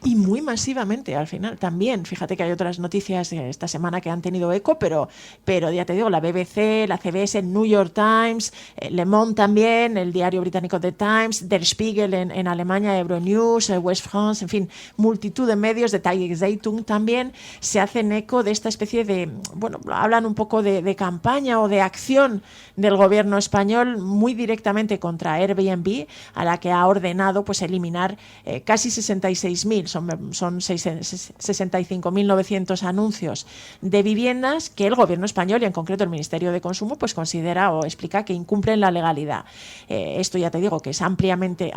Y muy masivamente al final también. Fíjate que hay otras noticias esta semana que han tenido eco, pero ya te digo, la BBC, la CBS, el New York Times, Le Monde también, el diario británico The Times, Der Spiegel en Alemania, Euronews, West France, en fin, multitud de medios, de Tageszeitung también, se hacen eco de esta especie de, bueno, hablan un poco de campaña o de acción del gobierno español muy directamente contra Airbnb, a la que ha ordenado pues eliminar casi 66.000, son 65.900 anuncios de viviendas que el gobierno español, y en concreto el Ministerio de Consumo, pues considera o explica que incumplen la legalidad. Esto ya te digo que es ampliamente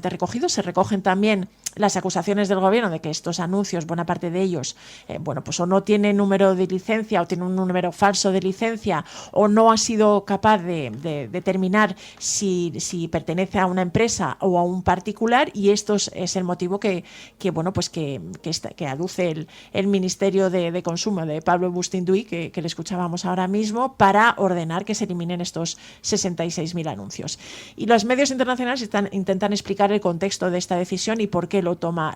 recogido. Se recogen también las acusaciones del gobierno de que estos anuncios, buena parte de ellos, bueno, pues o no tienen número de licencia o tienen un número falso de licencia, o no ha sido capaz de determinar si pertenece a una empresa o a un particular, y esto es el motivo que aduce el Ministerio de Consumo de Pablo Bustinduy, que le escuchábamos ahora mismo, para ordenar que se eliminen estos 66.000 anuncios. Y los medios internacionales intentan explicar el contexto de esta decisión y por qué lo toma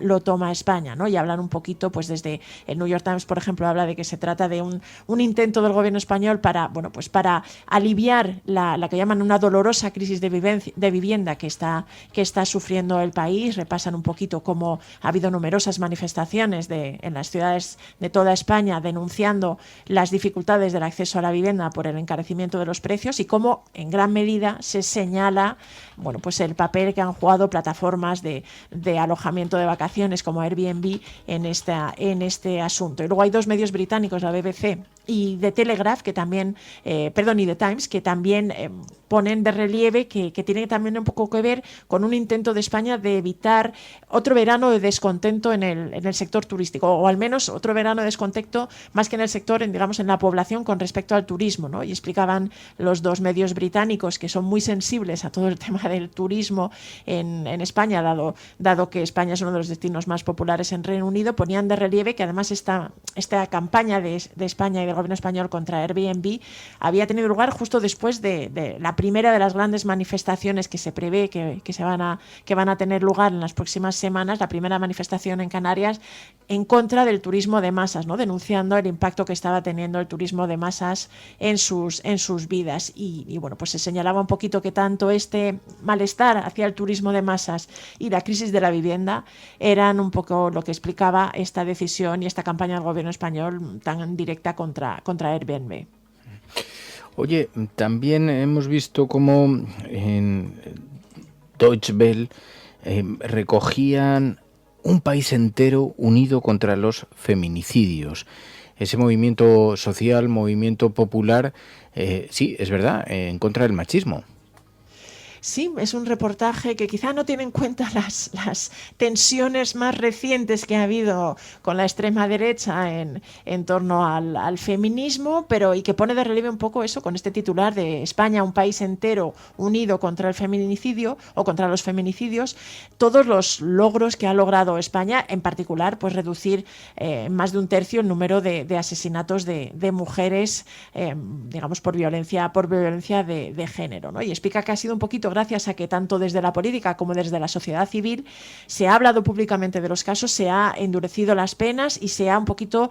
España, ¿no? Y hablan un poquito, pues desde el New York Times, por ejemplo, habla de que se trata de un intento del gobierno español para aliviar la que llaman una dolorosa crisis de vivienda que está sufriendo el país. Repasan un poquito cómo ha habido numerosas manifestaciones en las ciudades de toda España denunciando las dificultades del acceso a la vivienda por el encarecimiento de los precios, y cómo en gran medida se señala, bueno, pues el papel que han jugado plataformas de alojamiento de vacaciones como Airbnb en este asunto. Y luego hay dos medios británicos, la BBC y The Telegraph, y The Times, que también ponen de relieve que tiene también un poco que ver con un intento de España de evitar otro verano de descontento en el sector turístico, o al menos otro verano de descontento más que en el sector, en la población con respecto al turismo, ¿no? Y explicaban los dos medios británicos, que son muy sensibles a todo el tema del turismo en España, dado que España es uno de los destinos más populares en Reino Unido, ponían de relieve que además esta campaña de España y del gobierno español contra Airbnb había tenido lugar justo después de la primera de las grandes manifestaciones que se prevé que van a tener lugar en las próximas semanas, la primera manifestación en Canarias en contra del turismo de masas, ¿no? Denunciando el impacto que estaba teniendo el turismo de masas en sus vidas. Y bueno, pues se señalaba un poquito que tanto este malestar hacia el turismo de masas y la crisis de la vivienda eran un poco lo que explicaba esta decisión y esta campaña del gobierno español tan directa contra Airbnb. Oye, también hemos visto cómo en Deutsche Welle recogían un país entero unido contra los feminicidios. Ese movimiento social, movimiento popular, sí, es verdad, en contra del machismo. Sí, es un reportaje que quizá no tiene en cuenta las tensiones más recientes que ha habido con la extrema derecha en torno al feminismo, y que pone de relieve un poco eso con este titular de España, un país entero unido contra el feminicidio o contra los feminicidios, todos los logros que ha logrado España, en particular pues reducir más de un tercio el número de asesinatos de mujeres, por violencia de género, ¿no? Y explica que ha sido un poquito gracias a que tanto desde la política como desde la sociedad civil se ha hablado públicamente de los casos, se ha endurecido las penas y se ha un poquito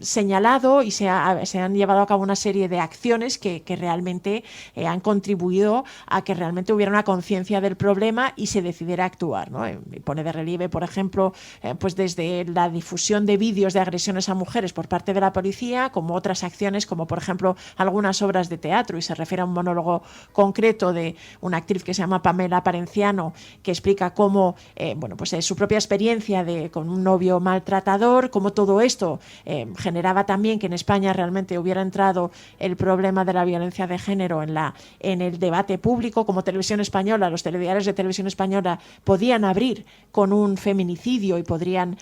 señalado y se han llevado a cabo una serie de acciones que realmente han contribuido a que realmente hubiera una conciencia del problema y se decidiera actuar, ¿no? Pone de relieve, por ejemplo, pues desde la difusión de vídeos de agresiones a mujeres por parte de la policía, como otras acciones, como por ejemplo algunas obras de teatro, y se refiere a un monólogo concreto de una una actriz que se llama Pamela Parenciano, que explica cómo, bueno, pues su propia experiencia con un novio maltratador, cómo todo esto generaba también que en España realmente hubiera entrado el problema de la violencia de género en el debate público, como Televisión Española, los telediarios de Televisión Española podían abrir con un feminicidio y podrían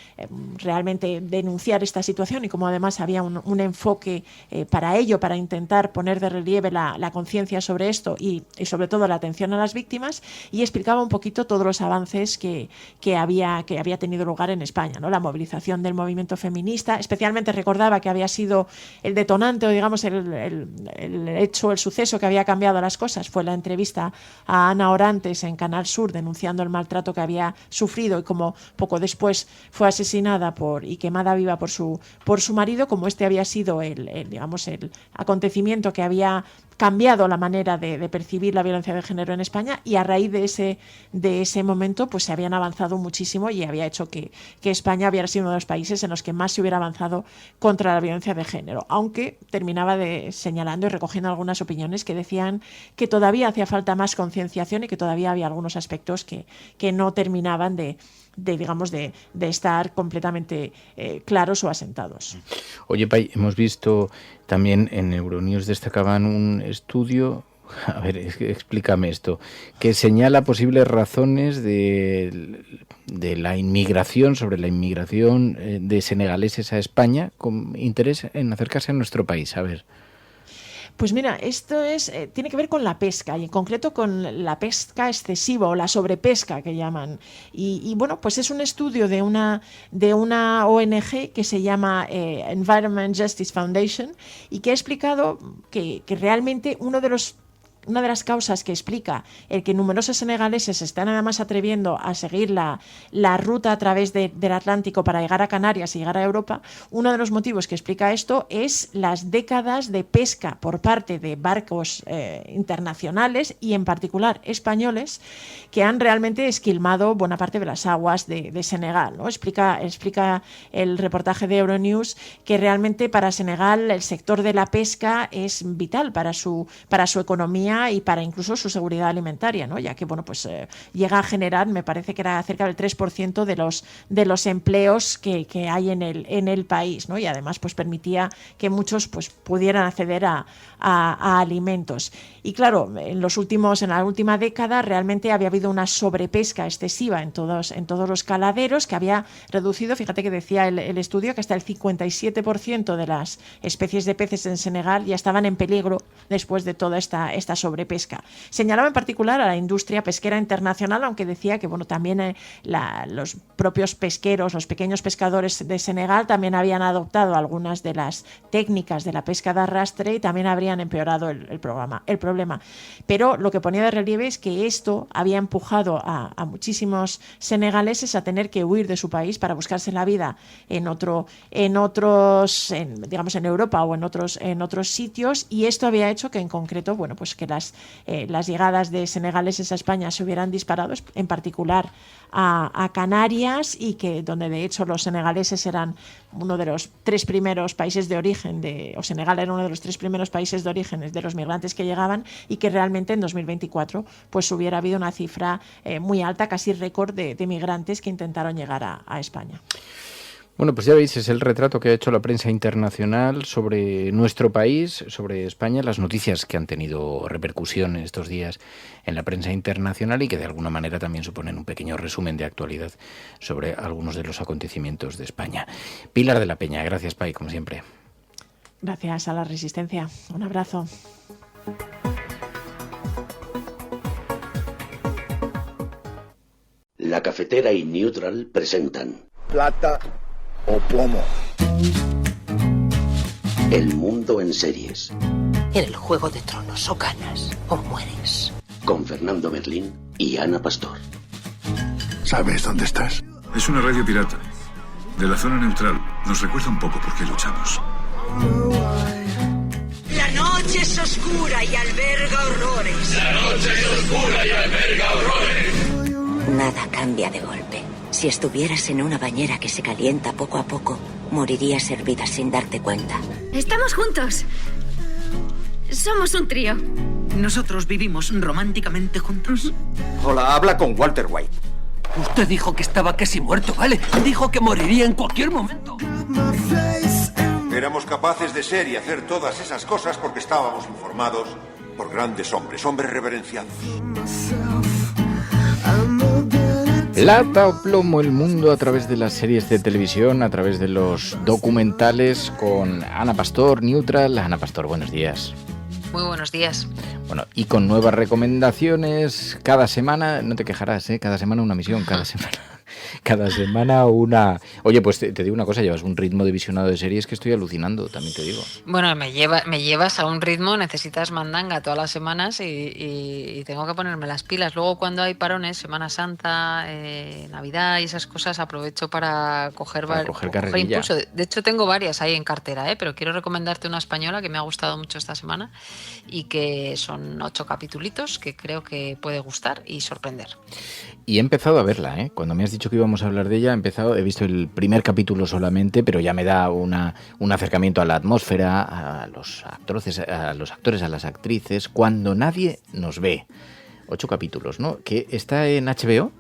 realmente denunciar esta situación, y como además había un enfoque para ello, para intentar poner de relieve la conciencia sobre esto y sobre todo la atención a las víctimas, y explicaba un poquito todos los avances que había tenido lugar en España, ¿no? La movilización del movimiento feminista, especialmente recordaba que había sido el detonante, o digamos el hecho, el suceso que había cambiado las cosas, fue la entrevista a Ana Orantes en Canal Sur denunciando el maltrato que había sufrido y como poco después fue asesinada y quemada viva por su marido, como este había sido el acontecimiento que había cambiado la manera de percibir la violencia de género en España, y a raíz de ese momento pues se habían avanzado muchísimo y había hecho que España hubiera sido uno de los países en los que más se hubiera avanzado contra la violencia de género, aunque terminaba señalando y recogiendo algunas opiniones que decían que todavía hacía falta más concienciación y que todavía había algunos aspectos que no terminaban de estar completamente claros o asentados. Oye, Pai, hemos visto también en Euronews, destacaban un estudio, a ver, explícame esto, que señala posibles razones de la inmigración, sobre la inmigración de senegaleses a España, con interés en acercarse a nuestro país. A ver. Pues mira, esto tiene que ver con la pesca, y en concreto con la pesca excesiva o la sobrepesca que llaman. Y bueno, pues es un estudio de una ONG que se llama Environment Justice Foundation, y que ha explicado que realmente una de las causas que explica el que numerosos senegaleses se están además atreviendo a seguir la ruta a través del Atlántico para llegar a Canarias y llegar a Europa, uno de los motivos que explica esto es las décadas de pesca por parte de barcos internacionales y en particular españoles, que han realmente esquilmado buena parte de las aguas de Senegal, ¿no? Explica el reportaje de Euronews que realmente para Senegal el sector de la pesca es vital para su economía y para incluso su seguridad alimentaria, ¿no? Ya que pues llega a generar, me parece que era cerca del 3% de los empleos que hay en el país, ¿no? Y además pues permitía que muchos pues pudieran acceder a alimentos. Y claro, en la última década realmente había habido una sobrepesca excesiva en todos los caladeros, que había reducido, fíjate que decía el estudio, que hasta el 57% de las especies de peces en Senegal ya estaban en peligro después de toda esta sobrepesca. Señalaba en particular a la industria pesquera internacional, aunque decía que también los propios pesqueros, los pequeños pescadores de Senegal también habían adoptado algunas de las técnicas de la pesca de arrastre y también habrían empeorado el problema. Pero lo que ponía de relieve es que esto había empujado a muchísimos senegaleses a tener que huir de su país para buscarse la vida en Europa o en otros sitios, y esto había hecho que en concreto pues que las llegadas de senegaleses a España se hubieran disparado, en particular a Canarias, y que donde de hecho los senegaleses eran uno de los 3 primeros países de origen Senegal era uno de los 3 primeros países de origen de los migrantes que llegaban, y que realmente en 2024 pues hubiera habido una cifra muy alta, casi récord de migrantes que intentaron llegar a España. Bueno, pues ya veis, es el retrato que ha hecho la prensa internacional sobre nuestro país, sobre España, las noticias que han tenido repercusión en estos días en la prensa internacional y que de alguna manera también suponen un pequeño resumen de actualidad sobre algunos de los acontecimientos de España. Pilar de la Peña, gracias, Pai, como siempre. Gracias a la Resistencia. Un abrazo. La Cafetera y Neutral presentan Plata o plomo. El mundo en series. En el Juego de Tronos o ganas o mueres. Con Fernando Merlín y Ana Pastor. ¿Sabes dónde estás? Es una radio pirata. De la zona neutral. Nos recuerda un poco por qué luchamos. La noche es oscura y alberga horrores. La noche es oscura y alberga horrores. Nada cambia de golpe. Si estuvieras en una bañera que se calienta poco a poco, morirías hervida sin darte cuenta. Estamos juntos. Somos un trío. Nosotros vivimos románticamente juntos. Hola, habla con Walter White. Usted dijo que estaba casi muerto, ¿vale? Dijo que moriría en cualquier momento. Éramos capaces de ser y hacer todas esas cosas porque estábamos informados por grandes hombres reverenciados. Plata o plomo el mundo a través de las series de televisión, a través de los documentales con Ana Pastor, Neutral. Ana Pastor, buenos días. Muy buenos días. Bueno, y con nuevas recomendaciones cada semana, no te quejarás, ¿eh? Cada semana una misión, cada semana una... Oye, pues te digo una cosa, llevas un ritmo de visionado de series que estoy alucinando, también te digo. Bueno, me llevas a un ritmo, necesitas mandanga todas las semanas y tengo que ponerme las pilas. Luego cuando hay parones, Semana Santa, Navidad y esas cosas, aprovecho para coger impulso. De hecho, tengo varias ahí en cartera, pero quiero recomendarte una española que me ha gustado mucho esta semana y que son 8 capitulitos que creo que puede gustar y sorprender. Y he empezado a verla, cuando me has dicho que íbamos a hablar de ella, he visto el primer capítulo solamente, pero ya me da un acercamiento a la atmósfera, a los actores, a las actrices, cuando nadie nos ve. 8 capítulos, ¿no? Que está en HBO.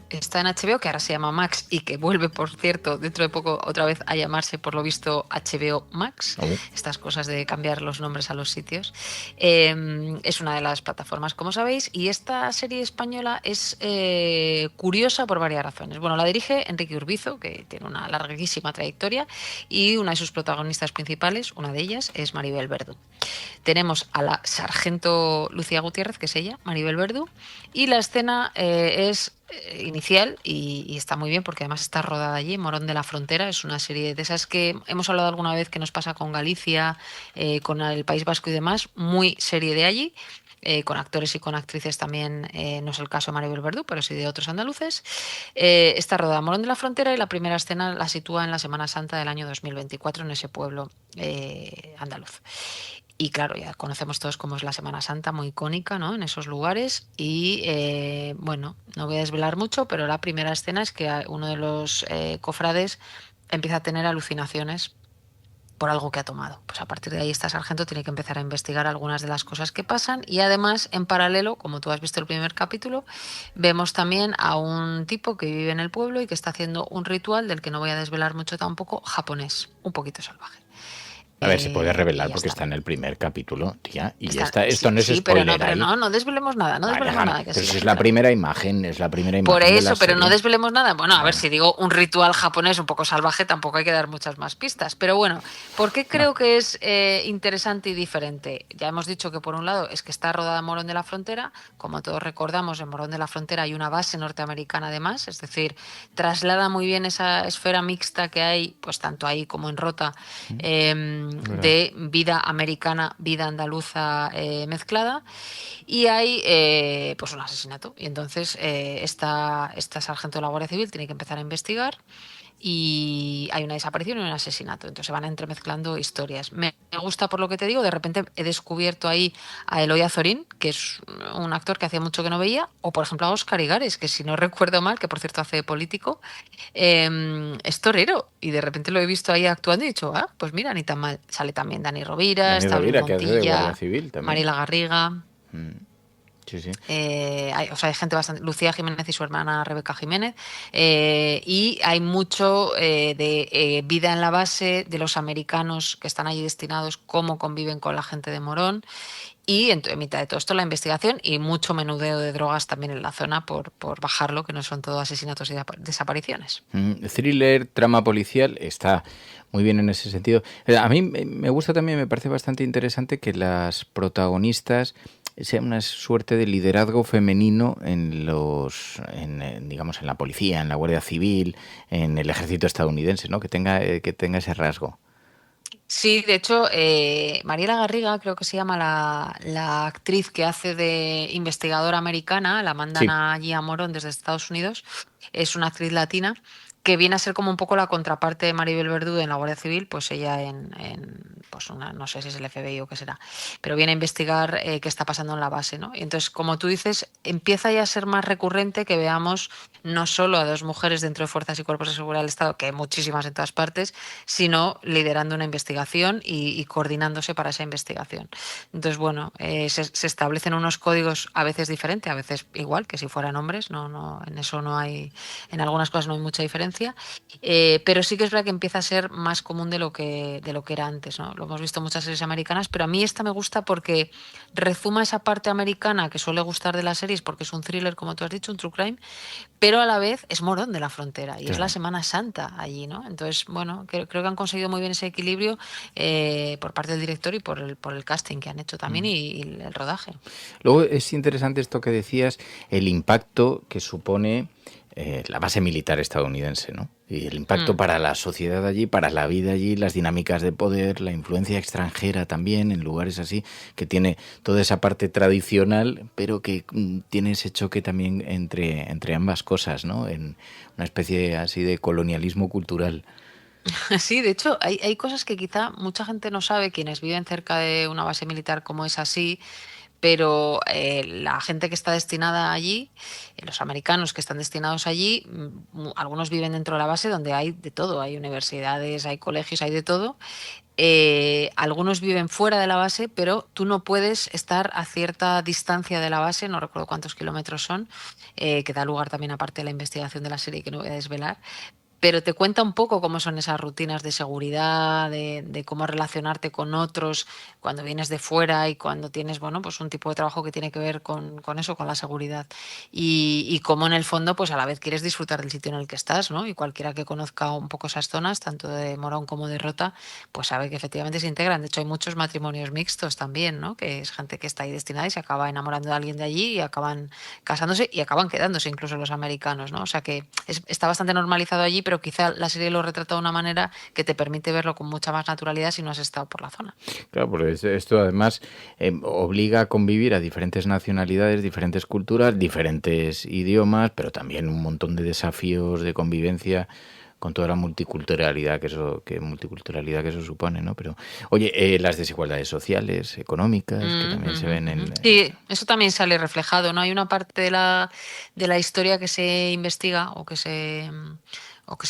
Está en HBO, que ahora se llama Max y que vuelve, por cierto, dentro de poco otra vez a llamarse, por lo visto, HBO Max. Estas cosas de cambiar los nombres a los sitios. Es una de las plataformas, como sabéis, y esta serie española es curiosa por varias razones. Bueno, la dirige Enrique Urbizo, que tiene una larguísima trayectoria, y una de sus protagonistas principales, una de ellas, es Maribel Verdú. Tenemos a la sargento Lucía Gutiérrez, que es ella, Maribel Verdú, y la escena es inicial y está muy bien porque además está rodada allí en Morón de la Frontera. Es una serie de esas que hemos hablado alguna vez que nos pasa con Galicia, con el País Vasco y demás, muy serie de allí, con actores y con actrices también, no es el caso de Maribel Verdú, pero sí de otros andaluces. Está rodada en Morón de la Frontera y la primera escena la sitúa en la Semana Santa del año 2024 en ese pueblo andaluz. Y claro, ya conocemos todos cómo es la Semana Santa, muy icónica, ¿no?, en esos lugares. Y bueno, no voy a desvelar mucho, pero la primera escena es que uno de los cofrades empieza a tener alucinaciones por algo que ha tomado. Pues a partir de ahí esta sargento tiene que empezar a investigar algunas de las cosas que pasan y además, en paralelo, como tú has visto el primer capítulo, vemos también a un tipo que vive en el pueblo y que está haciendo un ritual del que no voy a desvelar mucho tampoco, japonés, un poquito salvaje. A ver, se puede revelar porque está en el primer capítulo, tía, y ya está. Esto no es spoiler. Pero no desvelemos nada, nada. Que sí, es la primera imagen, Por eso, pero no desvelemos nada. Bueno, a ver, si digo un ritual japonés un poco salvaje, tampoco hay que dar muchas más pistas. Pero bueno, ¿por qué creo que es interesante y diferente? Ya hemos dicho que por un lado es que está rodada en Morón de la Frontera. Como todos recordamos, en Morón de la Frontera hay una base norteamericana además, es decir, traslada muy bien esa esfera mixta que hay, pues tanto ahí como en Rota, de vida americana, vida andaluza mezclada, y hay pues un asesinato y entonces esta sargento de la Guardia Civil tiene que empezar a investigar y hay una desaparición y un asesinato, entonces se van entremezclando historias. Me gusta por lo que te digo, de repente he descubierto ahí a Eloy Azorín, que es un actor que hacía mucho que no veía, o por ejemplo a Óscar Igares, que si no recuerdo mal, que por cierto hace político, es torero, y de repente lo he visto ahí actuando y he dicho, pues mira, ni tan mal. Sale también Dani Rovira, está Luis Montilla, Mariela Garriga. Sí, sí. Hay gente bastante, Lucía Jiménez y su hermana Rebeca Jiménez, y hay mucho de vida en la base, de los americanos que están allí destinados, cómo conviven con la gente de Morón, y en mitad de todo esto la investigación y mucho menudeo de drogas también en la zona por bajarlo, que no son todo asesinatos y desapariciones. Thriller, trama policial, está muy bien en ese sentido. A mí me gusta también, me parece bastante interesante que las protagonistas sea una suerte de liderazgo femenino digamos, en la policía, en la Guardia Civil, en el ejército estadounidense, ¿no? Que tenga ese rasgo. Sí, de hecho, Mariela Garriga, creo que se llama la actriz que hace de investigadora americana, la mandan allí a Morón desde Estados Unidos, es una actriz latina que viene a ser como un poco la contraparte de Maribel Verdú en la Guardia Civil, pues ella pues no sé si es el FBI o qué será, pero viene a investigar qué está pasando en la base, ¿no? Y entonces, como tú dices, empieza ya a ser más recurrente que veamos no solo a 2 mujeres dentro de fuerzas y cuerpos de seguridad del Estado, que hay muchísimas en todas partes, sino liderando una investigación y coordinándose para esa investigación. Entonces, bueno, se establecen unos códigos a veces diferentes, a veces igual que si fueran hombres, no, en eso no hay, en algunas cosas no hay mucha diferencia. Pero sí que es verdad que empieza a ser más común de lo que era antes, ¿no? Lo hemos visto en muchas series americanas, pero a mí esta me gusta porque rezuma esa parte americana que suele gustar de las series, porque es un thriller, como tú has dicho, un true crime, pero a la vez es Morón de la Frontera y es la Semana Santa allí, ¿no? Entonces, bueno, creo que han conseguido muy bien ese equilibrio por parte del director y por el casting que han hecho también y el rodaje. Luego es interesante esto que decías, el impacto que supone la base militar estadounidense, ¿no? Y el impacto para la sociedad allí, para la vida allí, las dinámicas de poder, la influencia extranjera también en lugares así, que tiene toda esa parte tradicional, pero que tiene ese choque también entre ambas cosas, ¿no? En una especie así de colonialismo cultural. Sí, de hecho, hay cosas que quizá mucha gente no sabe, quienes viven cerca de una base militar como es así, pero la gente que está destinada allí, los americanos que están destinados allí, algunos viven dentro de la base donde hay de todo, hay universidades, hay colegios, hay de todo. Algunos viven fuera de la base, pero tú no puedes estar a cierta distancia de la base, no recuerdo cuántos kilómetros son, que da lugar también aparte de la investigación de la serie que no voy a desvelar. Pero te cuenta un poco cómo son esas rutinas de seguridad, de cómo relacionarte con otros cuando vienes de fuera y cuando tienes, bueno, pues un tipo de trabajo que tiene que ver con eso, con la seguridad. Y cómo en el fondo, pues a la vez quieres disfrutar del sitio en el que estás, ¿no? Y cualquiera que conozca un poco esas zonas, tanto de Morón como de Rota, pues sabe que efectivamente se integran. De hecho, hay muchos matrimonios mixtos también, ¿no? Que es gente que está ahí destinada y se acaba enamorando de alguien de allí y acaban casándose y acaban quedándose incluso los americanos, ¿no? O sea que está bastante normalizado allí, pero quizá la serie lo retrata de una manera que te permite verlo con mucha más naturalidad si no has estado por la zona. Claro, porque esto además obliga a convivir a diferentes nacionalidades, diferentes culturas, diferentes idiomas, pero también un montón de desafíos de convivencia con toda la multiculturalidad que eso supone, ¿no? Pero, oye, las desigualdades sociales, económicas, que también se ven en... Sí, eso también sale reflejado, ¿no? Hay una parte de la historia que se investiga o que se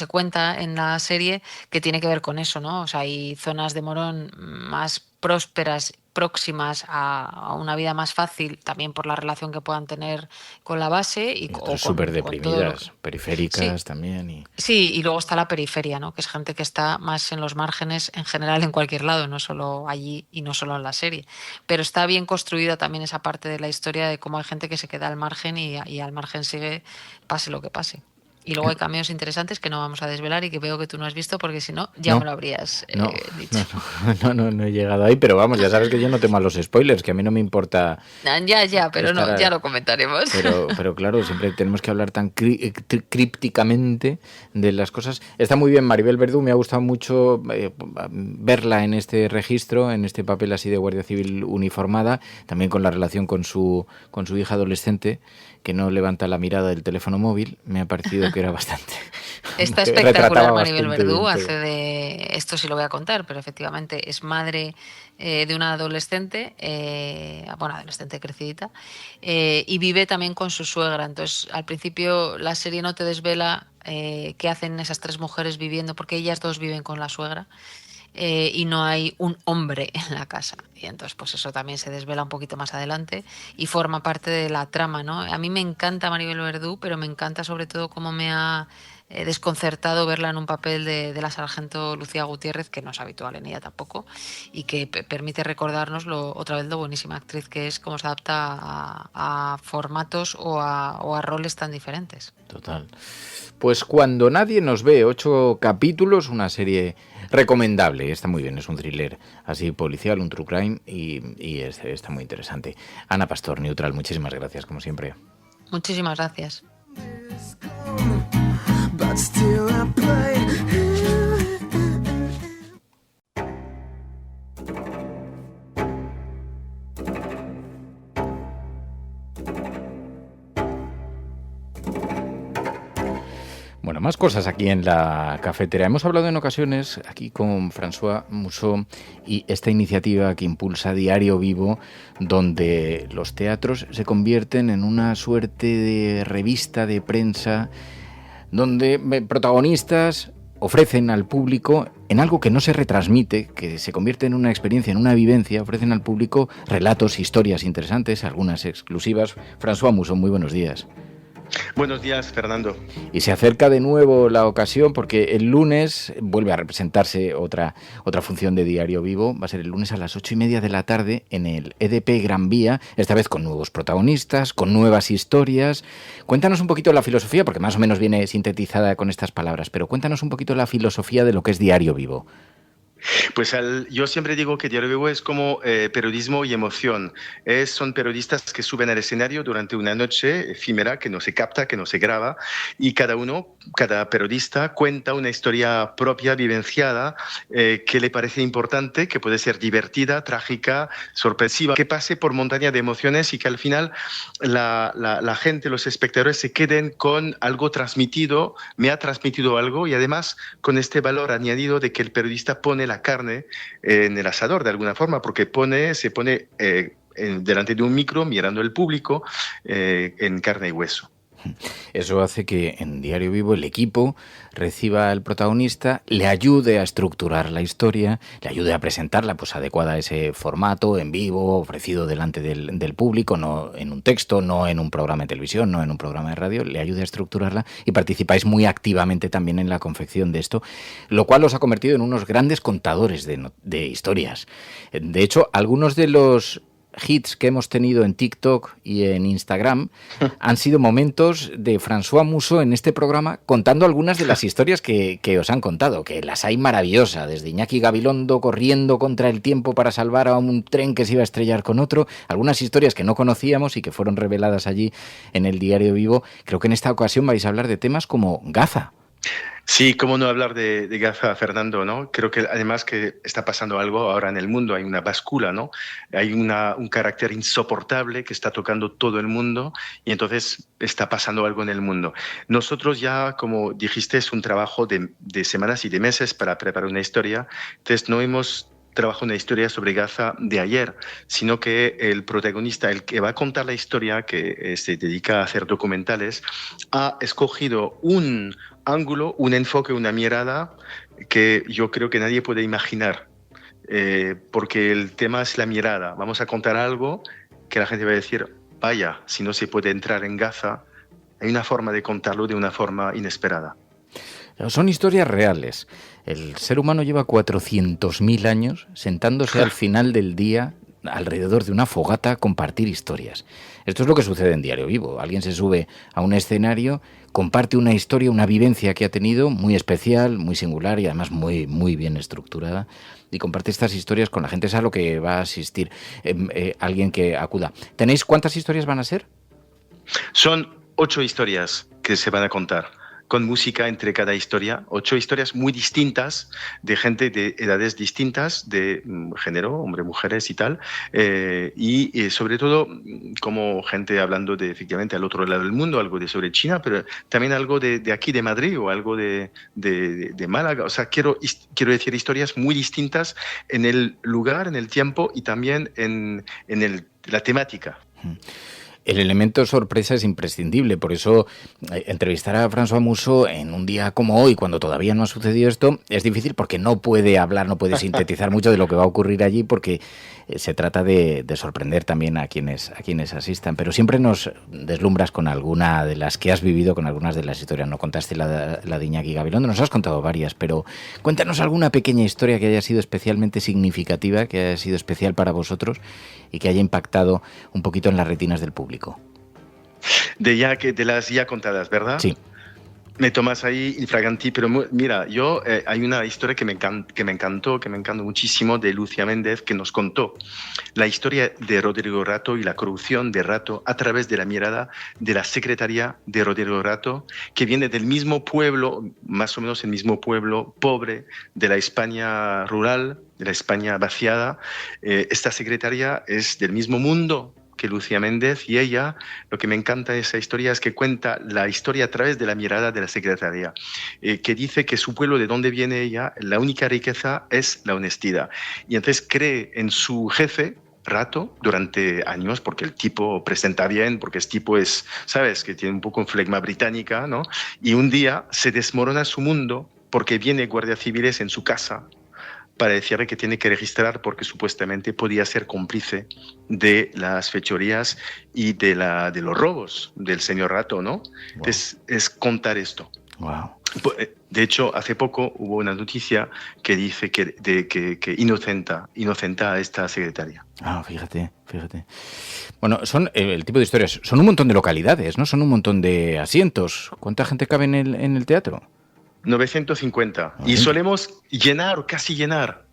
cuenta en la serie que tiene que ver con eso, ¿no? O sea, hay zonas de Morón más prósperas, próximas a una vida más fácil, también por la relación que puedan tener con la base. Y súper deprimidas, periféricas también. Sí, y luego está la periferia, ¿no? Que es gente que está más en los márgenes en general en cualquier lado, no solo allí y no solo en la serie. Pero está bien construida también esa parte de la historia de cómo hay gente que se queda al margen y al margen sigue pase lo que pase. Y luego hay cameos interesantes que no vamos a desvelar y que veo que tú no has visto porque si no, ya me lo habrías dicho. No he llegado ahí, pero vamos, ya sabes que yo no temo a los spoilers, que a mí no me importa... Ya, pero no, ya lo comentaremos. Pero claro, siempre tenemos que hablar tan crípticamente de las cosas. Está muy bien Maribel Verdú, me ha gustado mucho verla en este registro, en este papel así de guardia civil uniformada, también con la relación con su hija adolescente, que no levanta la mirada del teléfono móvil, me ha parecido que era bastante... Está espectacular Maribel Verdú, hace de... Esto sí lo voy a contar, pero efectivamente es madre de una adolescente, adolescente crecidita, y vive también con su suegra. Entonces, al principio la serie no te desvela qué hacen esas 3 mujeres viviendo, porque ellas 2 viven con la suegra. Y no hay un hombre en la casa. Y entonces pues eso también se desvela un poquito más adelante y forma parte de la trama, ¿no? A mí me encanta Maribel Verdú, pero me encanta sobre todo cómo me ha desconcertado verla en un papel de la sargento Lucía Gutiérrez, que no es habitual en ella tampoco, y que permite recordarnos otra vez lo buenísima actriz que es, cómo se adapta a formatos o a roles tan diferentes. Total. Pues Cuando nadie nos ve, 8 capítulos, una serie recomendable, está muy bien, es un thriller así policial, un true crime y está muy interesante. Ana Pastor, Neutral, muchísimas gracias, como siempre. Muchísimas gracias. Bueno, más cosas aquí en la cafetera. Hemos hablado en ocasiones aquí con François Mousseau y esta iniciativa que impulsa Diario Vivo, donde los teatros se convierten en una suerte de revista de prensa, donde protagonistas ofrecen al público, en algo que no se retransmite, que se convierte en una experiencia, en una vivencia, ofrecen al público relatos, historias interesantes, algunas exclusivas. François Mousseau, muy buenos días. Buenos días, Fernando. Y se acerca de nuevo la ocasión porque el lunes vuelve a representarse otra función de Diario Vivo. Va a ser el lunes a las 8:30 de la tarde en el EDP Gran Vía, esta vez con nuevos protagonistas, con nuevas historias. Cuéntanos un poquito la filosofía, porque más o menos viene sintetizada con estas palabras, pero cuéntanos un poquito la filosofía de lo que es Diario Vivo. Pues yo siempre digo que Diario Vivo es como periodismo y emoción. Son periodistas que suben al escenario durante una noche efímera que no se capta, que no se graba, y cada periodista cuenta una historia propia, vivenciada, que le parece importante, que puede ser divertida, trágica, sorpresiva, que pase por montaña de emociones y que al final la gente, los espectadores se queden con algo transmitido, me ha transmitido algo, y además con este valor añadido de que el periodista pone la carne en el asador de alguna forma, porque se pone delante de un micro mirando al público en carne y hueso. Eso hace que en Diario Vivo el equipo reciba al protagonista, le ayude a estructurar la historia, le ayude a presentarla pues adecuada a ese formato, en vivo, ofrecido delante del público, no en un texto, no en un programa de televisión, no en un programa de radio, le ayude a estructurarla, y participáis muy activamente también en la confección de esto, lo cual os ha convertido en unos grandes contadores de historias. De hecho, algunos de los hits que hemos tenido en TikTok y en Instagram han sido momentos de François Mousseau en este programa contando algunas de las historias que os han contado, que las hay maravillosas, desde Iñaki Gabilondo corriendo contra el tiempo para salvar a un tren que se iba a estrellar con otro, algunas historias que no conocíamos y que fueron reveladas allí en el Diario Vivo. Creo que en esta ocasión vais a hablar de temas como Gaza. Sí, cómo no hablar de Gaza, Fernando, ¿no? Creo que además que está pasando algo ahora en el mundo, hay una báscula, ¿no? Hay un carácter insoportable que está tocando todo el mundo, y entonces está pasando algo en el mundo. Nosotros ya, como dijiste, es un trabajo de semanas y de meses para preparar una historia, entonces no hemos trabajado una historia sobre Gaza de ayer, sino que el protagonista, el que va a contar la historia, que se dedica a hacer documentales, ha escogido un ángulo, un enfoque, una mirada que yo creo que nadie puede imaginar, porque el tema es la mirada. Vamos a contar algo que la gente va a decir, vaya, si no se puede entrar en Gaza, hay una forma de contarlo de una forma inesperada. Son historias reales. El ser humano lleva 400.000 años sentándose al final del día alrededor de una fogata a compartir historias. Esto es lo que sucede en Diario Vivo. Alguien se sube a un escenario, comparte una historia, una vivencia que ha tenido muy especial, muy singular y además muy, muy bien estructurada, y comparte estas historias con la gente. Es a lo que va a asistir alguien que acuda. ¿Tenéis cuántas historias van a ser? Son 8 historias que se van a contar, con música entre cada historia, 8 historias muy distintas, de gente de edades distintas, de género, hombres, mujeres y tal, y sobre todo como gente hablando de, efectivamente, al otro lado del mundo, algo sobre China, pero también algo de aquí, de Madrid, o algo de Málaga. O sea, quiero decir historias muy distintas en el lugar, en el tiempo y también en la temática. El elemento sorpresa es imprescindible, por eso entrevistar a François Mousseau en un día como hoy, cuando todavía no ha sucedido esto, es difícil porque no puede hablar, no puede sintetizar mucho de lo que va a ocurrir allí, porque se trata de sorprender también a quienes asistan, pero siempre nos deslumbras con alguna de las que has vivido, con algunas de las historias. No contaste la de Iñaki Gabilondo, nos has contado varias, pero cuéntanos alguna pequeña historia que haya sido especialmente significativa, que haya sido especial para vosotros y que haya impactado un poquito en las retinas del público. De las ya contadas, ¿verdad? Sí. Me tomas ahí infraganti, pero mira, hay una historia que me encantó muchísimo, de Lucía Méndez, que nos contó la historia de Rodrigo Rato y la corrupción de Rato a través de la mirada de la secretaria de Rodrigo Rato, que viene del mismo pueblo, más o menos el mismo pueblo pobre de la España rural, de la España vaciada. Esta secretaria es del mismo mundo que Lucía Méndez, y ella, lo que me encanta de esa historia es que cuenta la historia a través de la mirada de la secretaria, que dice que su pueblo, de donde viene ella, la única riqueza es la honestidad. Y entonces cree en su jefe, Rato, durante años, porque el tipo presenta bien, porque el tipo es, ¿sabes?, que tiene un poco un flegma británica, ¿no? Y un día se desmorona su mundo porque viene guardias civiles en su casa para decirle que tiene que registrar porque supuestamente podía ser cómplice de las fechorías y de los robos del señor Rato, ¿no? Wow. Entonces, es contar esto. Wow. De hecho, hace poco hubo una noticia que dice que inocenta a esta secretaria. Ah, fíjate. Bueno, son el tipo de historias, son un montón de localidades, ¿no? Son un montón de asientos. ¿Cuánta gente cabe en el teatro? 950. Y solemos llenar o casi llenar.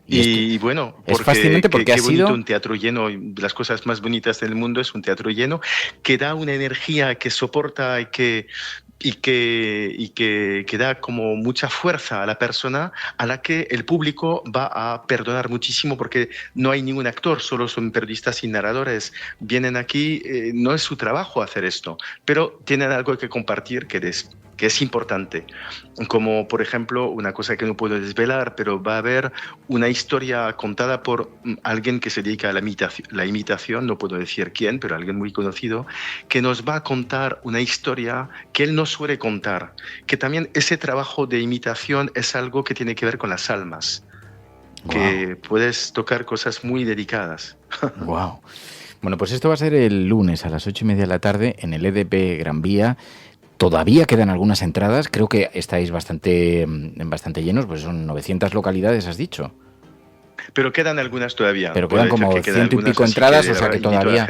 Y bueno, es fascinante porque qué ha sido bonito un teatro lleno. De las cosas más bonitas del mundo es un teatro lleno que da una energía, que soporta y que da como mucha fuerza a la persona, a la que el público va a perdonar muchísimo porque no hay ningún actor, solo son periodistas y narradores. Vienen aquí, no es su trabajo hacer esto, pero tienen algo que compartir que es importante. Como, por ejemplo, una cosa que no puedo desvelar, pero va a haber una historia contada por alguien que se dedica a la imitación, no puedo decir quién, pero alguien muy conocido, que nos va a contar una historia que él no suele contar, que también ese trabajo de imitación es algo que tiene que ver con las almas, que puedes tocar cosas muy delicadas. Wow. Bueno, pues esto va a ser el lunes a las 8:30 de la tarde en el EDP Gran Vía. Todavía quedan algunas entradas, creo que estáis bastante llenos, pues son 900 localidades, has dicho. Pero quedan algunas todavía. Pero quedan como 100 y pico entradas, o sea que todavía,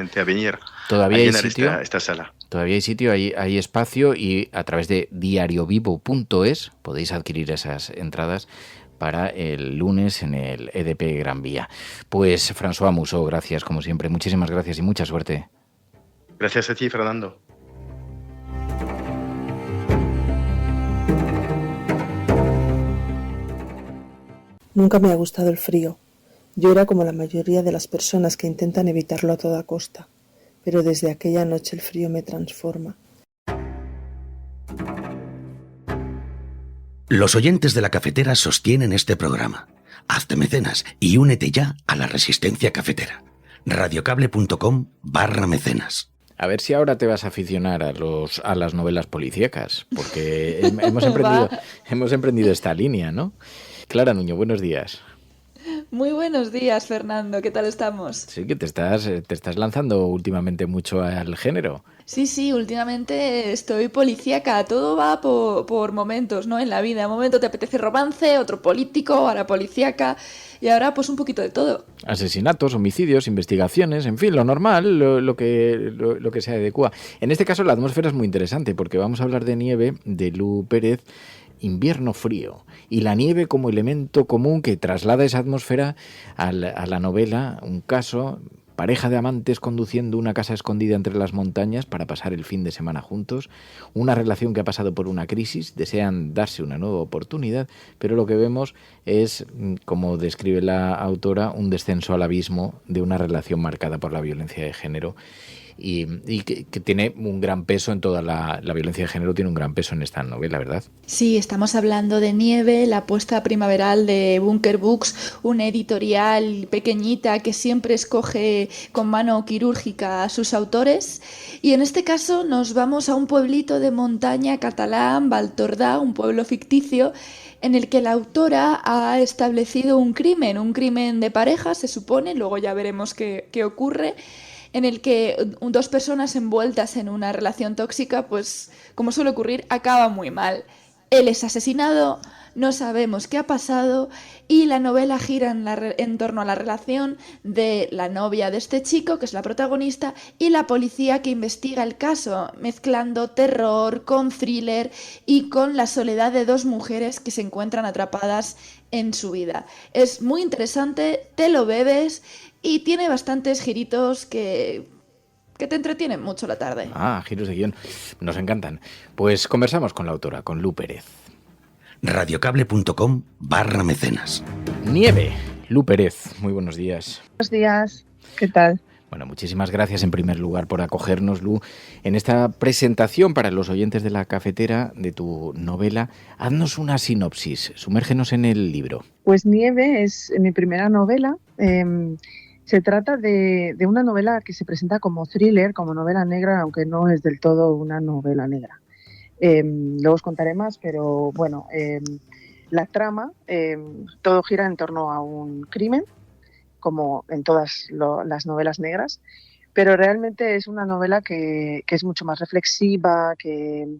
todavía hay sitio. Esta sala. Todavía hay sitio, hay espacio, y a través de diariovivo.es podéis adquirir esas entradas para el lunes en el EDP Gran Vía. Pues François Mousseau, gracias como siempre, muchísimas gracias y mucha suerte. Gracias a ti, Fernando. Nunca me ha gustado el frío. Yo era como la mayoría de las personas que intentan evitarlo a toda costa. Pero desde aquella noche el frío me transforma. Los oyentes de La Cafetera sostienen este programa. Hazte mecenas y únete ya a la resistencia cafetera. radiocable.com/mecenas. A ver si ahora te vas a aficionar a las novelas policíacas, porque hemos emprendido esta línea, ¿no? Clara Nuño, buenos días. Muy buenos días, Fernando. ¿Qué tal estamos? Sí, que te estás lanzando últimamente mucho al género. Sí, últimamente estoy policíaca. Todo va por momentos, ¿no? En la vida. Un momento te apetece romance, otro político, ahora policíaca y ahora pues un poquito de todo. Asesinatos, homicidios, investigaciones, en fin, lo normal, lo que se adecua. En este caso la atmósfera es muy interesante porque vamos a hablar de nieve, de Lu Pérez, Invierno frío, y la nieve como elemento común que traslada esa atmósfera a la novela. Un caso, pareja de amantes conduciendo una casa escondida entre las montañas para pasar el fin de semana juntos, una relación que ha pasado por una crisis, desean darse una nueva oportunidad, pero lo que vemos es, como describe la autora, un descenso al abismo de una relación marcada por la violencia de género. Y que tiene un gran peso en toda la violencia de género, tiene un gran peso en esta novela, ¿verdad? Sí, estamos hablando de Nieve, la apuesta primaveral de Bunker Books, una editorial pequeñita que siempre escoge con mano quirúrgica a sus autores. Y en este caso nos vamos a un pueblito de montaña catalán, Val Tordà, un pueblo ficticio, en el que la autora ha establecido un crimen de pareja, se supone, luego ya veremos qué ocurre, en el que dos personas envueltas en una relación tóxica, pues como suele ocurrir, acaba muy mal. Él es asesinado, no sabemos qué ha pasado y la novela gira en torno a la relación de la novia de este chico, que es la protagonista, y la policía que investiga el caso, mezclando terror con thriller y con la soledad de dos mujeres que se encuentran atrapadas en su vida. Es muy interesante, te lo bebes y tiene bastantes giritos que te entretienen mucho la tarde. Ah, giros de guión. Nos encantan. Pues conversamos con la autora, con Lu Pérez. radiocable.com/mecenas. Nieve, Lu Pérez, muy buenos días. Buenos días, ¿qué tal? Bueno, muchísimas gracias en primer lugar por acogernos, Lu, en esta presentación para los oyentes de La Cafetera de tu novela. Haznos una sinopsis, sumérgenos en el libro. Pues Nieve es mi primera novela. Se trata de una novela que se presenta como thriller, como novela negra, aunque no es del todo una novela negra. Luego os contaré más, pero bueno, la trama, todo gira en torno a un crimen, como en todas las novelas negras, pero realmente es una novela que es mucho más reflexiva, que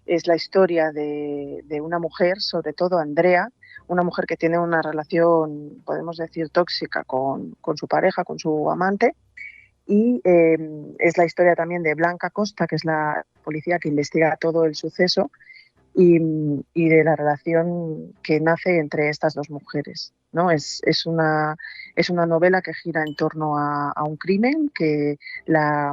es la historia de una mujer, sobre todo Andrea, una mujer que tiene una relación, podemos decir, tóxica con su pareja, con su amante, y es la historia también de Blanca Costa, que es la policía que investiga todo el suceso, y de la relación que nace entre estas dos mujeres, ¿no? Es una novela que gira en torno a un crimen, que la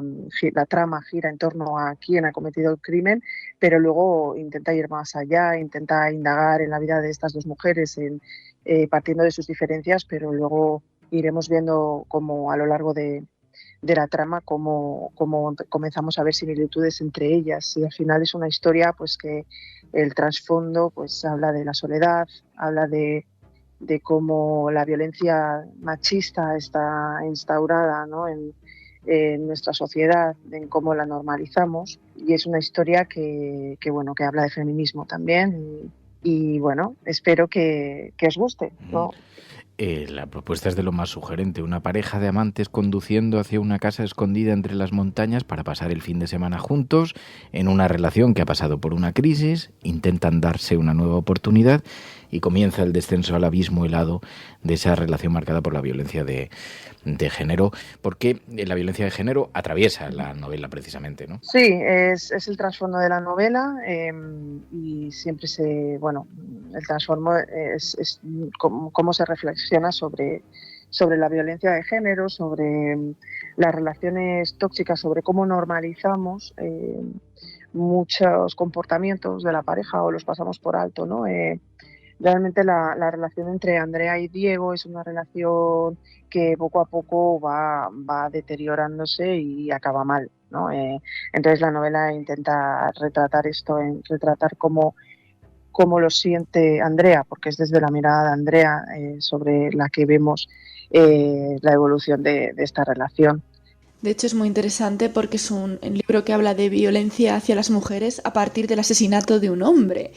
trama gira en torno a quién ha cometido el crimen, pero luego intenta ir más allá, intenta indagar en la vida de estas dos mujeres, partiendo de sus diferencias, pero luego iremos viendo cómo a lo largo de la trama cómo comenzamos a ver similitudes entre ellas, y al final es una historia pues que el trasfondo pues habla de la soledad, habla de cómo la violencia machista está instaurada, ¿no?, en nuestra sociedad, en cómo la normalizamos, y es una historia que habla de feminismo también, y bueno, espero que os guste, ¿no? La propuesta es de lo más sugerente. Una pareja de amantes conduciendo hacia una casa escondida entre las montañas para pasar el fin de semana juntos, en una relación que ha pasado por una crisis, intentan darse una nueva oportunidad y comienza el descenso al abismo helado de esa relación marcada por la violencia de género, porque la violencia de género atraviesa la novela precisamente, ¿no? Sí, es el trasfondo de la novela, y siempre el trasfondo es cómo se reflexiona sobre la violencia de género, sobre las relaciones tóxicas, sobre cómo normalizamos muchos comportamientos de la pareja o los pasamos por alto, ¿no? Realmente la relación entre Andrea y Diego es una relación que poco a poco va deteriorándose y acaba mal, ¿no? Entonces la novela intenta retratar esto, retratar cómo lo siente Andrea, porque es desde la mirada de Andrea sobre la que vemos la evolución de esta relación. De hecho, es muy interesante porque es un libro que habla de violencia hacia las mujeres a partir del asesinato de un hombre.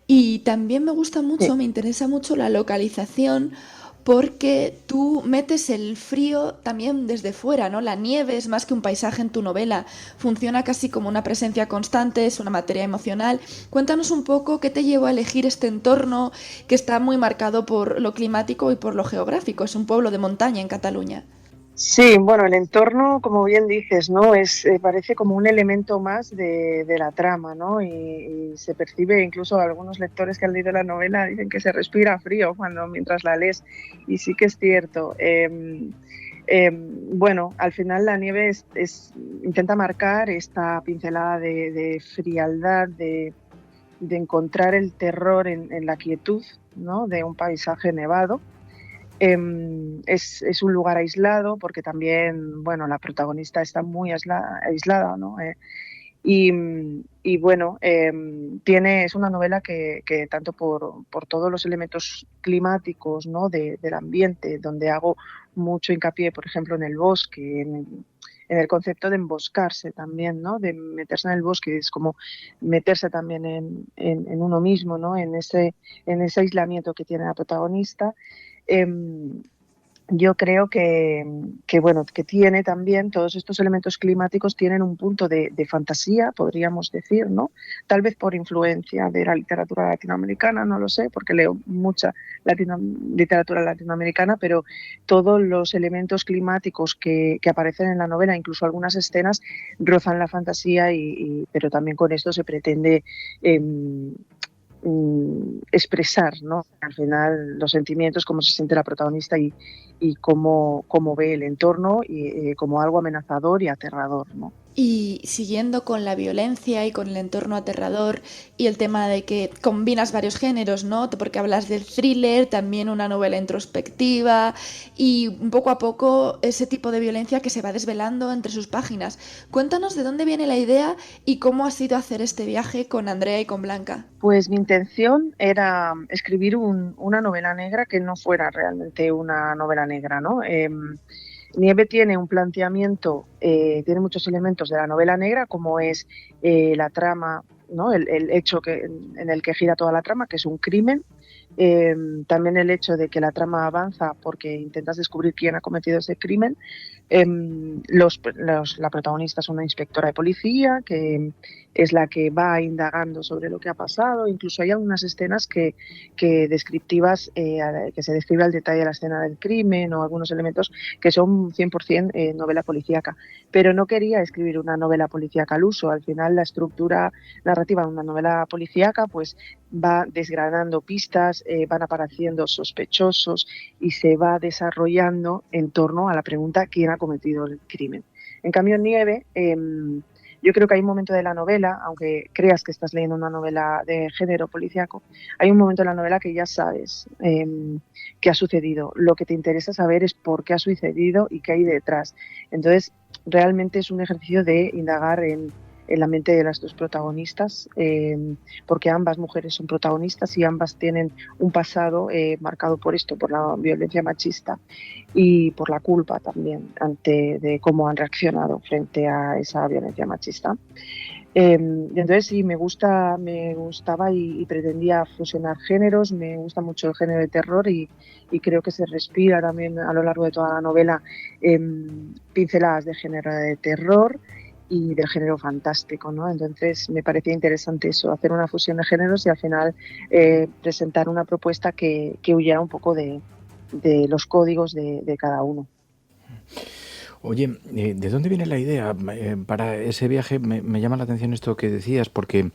Y también me gusta mucho, me interesa mucho la localización, porque tú metes el frío también desde fuera, ¿no? La nieve es más que un paisaje en tu novela, funciona casi como una presencia constante, es una materia emocional. Cuéntanos un poco qué te llevó a elegir este entorno que está muy marcado por lo climático y por lo geográfico. Es un pueblo de montaña en Cataluña. Sí, bueno, el entorno, como bien dices, ¿no? Parece como un elemento más de la trama, ¿no? Y se percibe, incluso algunos lectores que han leído la novela dicen que se respira frío mientras la lees, y sí que es cierto. Bueno, al final la nieve intenta marcar esta pincelada de frialdad, de encontrar el terror en la quietud, ¿no?, de un paisaje nevado. Es un lugar aislado porque también, bueno, la protagonista está muy aislada, ¿no? Y bueno, es una novela que tanto por todos los elementos climáticos, ¿no?, del ambiente, donde hago mucho hincapié, por ejemplo, en el bosque, en el concepto de emboscarse también, ¿no?, de meterse en el bosque, es como meterse también en uno mismo, ¿no?, en ese aislamiento que tiene la protagonista. Yo creo que tiene también todos estos elementos climáticos, tienen un punto de fantasía, podríamos decir, ¿no? Tal vez por influencia de la literatura latinoamericana, no lo sé, porque leo mucha literatura latinoamericana, pero todos los elementos climáticos que aparecen en la novela, incluso algunas escenas, rozan la fantasía, pero también con esto se pretende expresar, ¿no?, al final los sentimientos, cómo se siente la protagonista y cómo ve el entorno, y como algo amenazador y aterrador, ¿no? Y siguiendo con la violencia y con el entorno aterrador y el tema de que combinas varios géneros, ¿no? Porque hablas del thriller, también una novela introspectiva y poco a poco ese tipo de violencia que se va desvelando entre sus páginas. Cuéntanos de dónde viene la idea y cómo ha sido hacer este viaje con Andrea y con Blanca. Pues mi intención era escribir una novela negra que no fuera realmente una novela negra, ¿no? Nieve tiene un planteamiento, tiene muchos elementos de la novela negra, como es la trama, ¿no? El hecho en el que gira toda la trama, que es un crimen. También el hecho de que la trama avanza porque intentas descubrir quién ha cometido ese crimen. La protagonista es una inspectora de policía que es la que va indagando sobre lo que ha pasado. Incluso hay algunas escenas que descriptivas, que se describe al detalle la escena del crimen, o algunos elementos que son 100% novela policíaca. Pero no quería escribir una novela policíaca al uso. Al final la estructura narrativa de una novela policíaca pues va desgranando pistas, van apareciendo sospechosos y se va desarrollando en torno a la pregunta ¿quién ha cometido el crimen? En cambio, en Nieve, yo creo que hay un momento de la novela, aunque creas que estás leyendo una novela de género policíaco, hay un momento de la novela que ya sabes qué ha sucedido. Lo que te interesa saber es por qué ha sucedido y qué hay detrás. Entonces, realmente es un ejercicio de indagar en la mente de las dos protagonistas, porque ambas mujeres son protagonistas y ambas tienen un pasado marcado por esto, por la violencia machista y por la culpa también de cómo han reaccionado frente a esa violencia machista. Entonces sí, me gustaba y pretendía fusionar géneros. Me gusta mucho el género de terror y creo que se respira también a lo largo de toda la novela pinceladas de género de terror y del género fantástico, ¿no? Entonces me parecía interesante eso, hacer una fusión de géneros y al final presentar una propuesta que huyera un poco de los códigos de cada uno. Oye, ¿de dónde viene la idea para ese viaje? Me llama la atención esto que decías, porque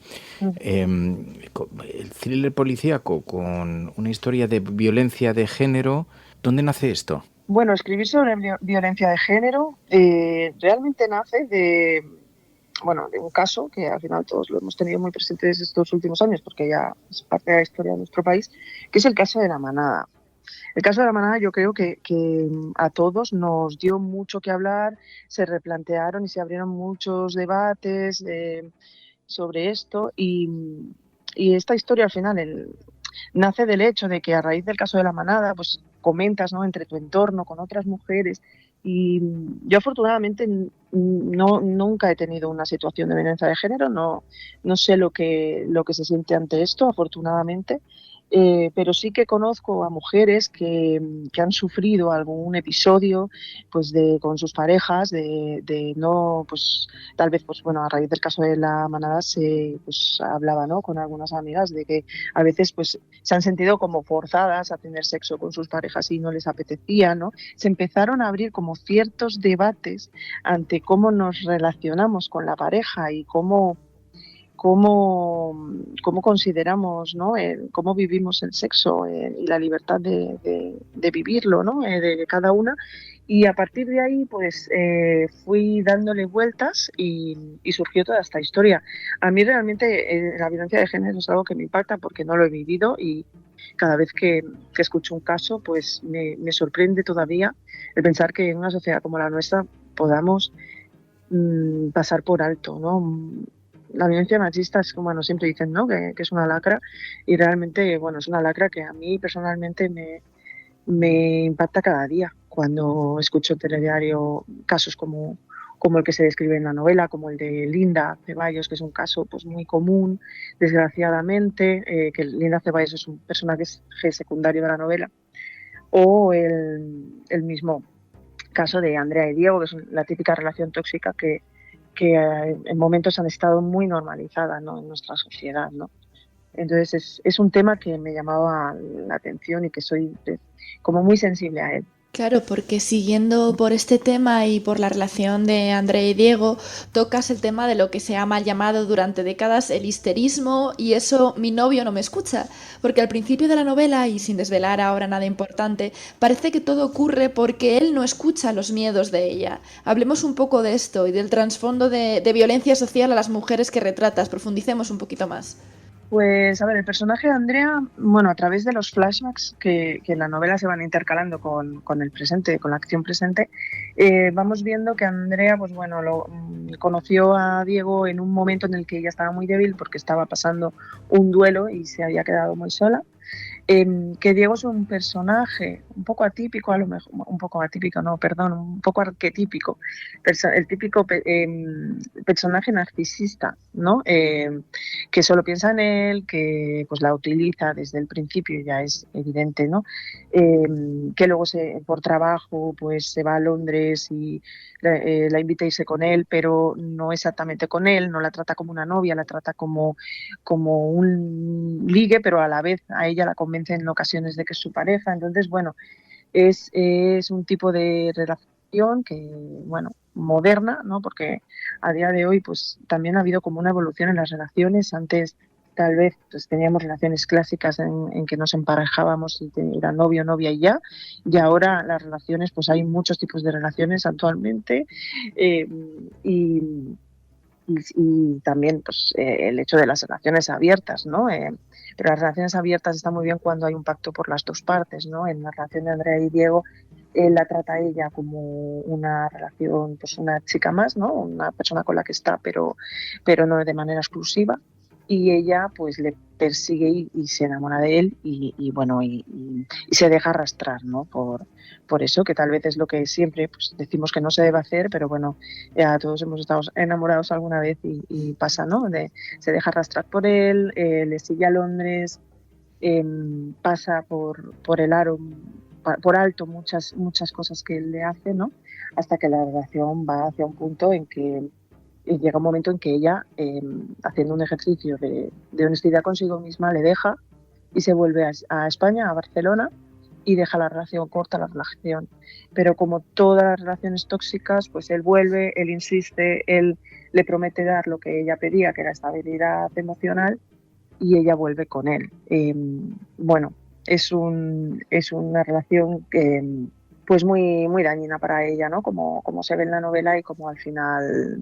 el thriller policíaco con una historia de violencia de género, ¿dónde nace esto? Bueno, escribir sobre violencia de género realmente nace de un caso que al final todos lo hemos tenido muy presente estos últimos años, porque ya es parte de la historia de nuestro país, que es el caso de La Manada. El caso de La Manada yo creo que a todos nos dio mucho que hablar, se replantearon y se abrieron muchos debates sobre esto y esta historia al final nace del hecho de que a raíz del caso de La Manada pues comentas, ¿no?, entre tu entorno con otras mujeres, y yo afortunadamente nunca he tenido una situación de violencia de género, no sé lo que se siente ante esto, afortunadamente. Pero sí que conozco a mujeres que han sufrido algún episodio pues con sus parejas de no, pues tal vez pues bueno, a raíz del caso de La Manada se pues hablaba, ¿no?, con algunas amigas de que a veces pues se han sentido como forzadas a tener sexo con sus parejas y no les apetecía, ¿no? Se empezaron a abrir como ciertos debates ante cómo nos relacionamos con la pareja y cómo consideramos, ¿no?, cómo vivimos el sexo y la libertad de vivirlo, ¿no?, de cada una. Y a partir de ahí pues fui dándole vueltas y surgió toda esta historia. A mí realmente la violencia de género es algo que me impacta porque no lo he vivido y cada vez que escucho un caso pues me sorprende todavía el pensar que en una sociedad como la nuestra podamos pasar por alto, ¿no? La violencia machista es como, bueno, siempre dicen, ¿no?, que es una lacra, y realmente, bueno, es una lacra que a mí personalmente me impacta cada día cuando escucho en telediario casos como el que se describe en la novela, como el de Linda Ceballos, que es un caso pues muy común, desgraciadamente, que Linda Ceballos es un personaje secundario de la novela, o el mismo caso de Andrea y Diego, que es la típica relación tóxica que en momentos han estado muy normalizadas, ¿no?, en nuestra sociedad, ¿no? Entonces es un tema que me llamaba la atención y que soy como muy sensible a él. Claro, porque siguiendo por este tema y por la relación de Andrea y Diego, tocas el tema de lo que se ha mal llamado durante décadas el histerismo, y eso mi novio no me escucha, porque al principio de la novela, y sin desvelar ahora nada importante, parece que todo ocurre porque él no escucha los miedos de ella. Hablemos un poco de esto y del trasfondo de violencia social a las mujeres que retratas, profundicemos un poquito más. Pues a ver, el personaje de Andrea, bueno, a través de los flashbacks que en la novela se van intercalando con el presente, con la acción presente, vamos viendo que Andrea, pues bueno, conoció a Diego en un momento en el que ella estaba muy débil porque estaba pasando un duelo y se había quedado muy sola. Que Diego es un personaje un poco atípico, a lo mejor, un poco arquetípico, el típico personaje narcisista, ¿no? Que solo piensa en él, que pues la utiliza desde el principio, ya es evidente, ¿no? Que luego por trabajo pues se va a Londres y la invita a irse con él, pero no exactamente con él, no la trata como una novia, la trata como un ligue, pero a la vez a ella la convence en ocasiones de que es su pareja. Entonces, bueno, es un tipo de relación que, bueno, moderna, ¿no? Porque a día de hoy pues también ha habido como una evolución en las relaciones. Antes tal vez pues teníamos relaciones clásicas en que nos emparejábamos y era novio, novia y ya, y ahora las relaciones, pues hay muchos tipos de relaciones actualmente, y también pues el hecho de las relaciones abiertas, ¿no? Pero las relaciones abiertas están muy bien cuando hay un pacto por las dos partes, ¿no? En la relación de Andrea y Diego, él la trata a ella como una relación, pues una chica más, ¿no? Una persona con la que está, pero no de manera exclusiva. Y ella pues le persigue y se enamora de él y bueno, y se deja arrastrar, ¿no? Por eso, que tal vez es lo que siempre pues decimos que no se debe hacer, pero bueno, ya todos hemos estado enamorados alguna vez y pasa, ¿no? Se deja arrastrar por él, le sigue a Londres, pasa por el aro, por alto muchas cosas que él le hace, ¿no? Hasta que la relación va hacia un punto en que llega un momento en que ella, haciendo un ejercicio de honestidad consigo misma, le deja y se vuelve a España, a Barcelona, y deja la relación, corta la relación. Pero como todas las relaciones tóxicas, pues él vuelve, él insiste, él le promete dar lo que ella pedía, que era estabilidad emocional, y ella vuelve con él. Bueno, es una relación que pues muy, muy dañina para ella, ¿no? Como se ve en la novela y como al final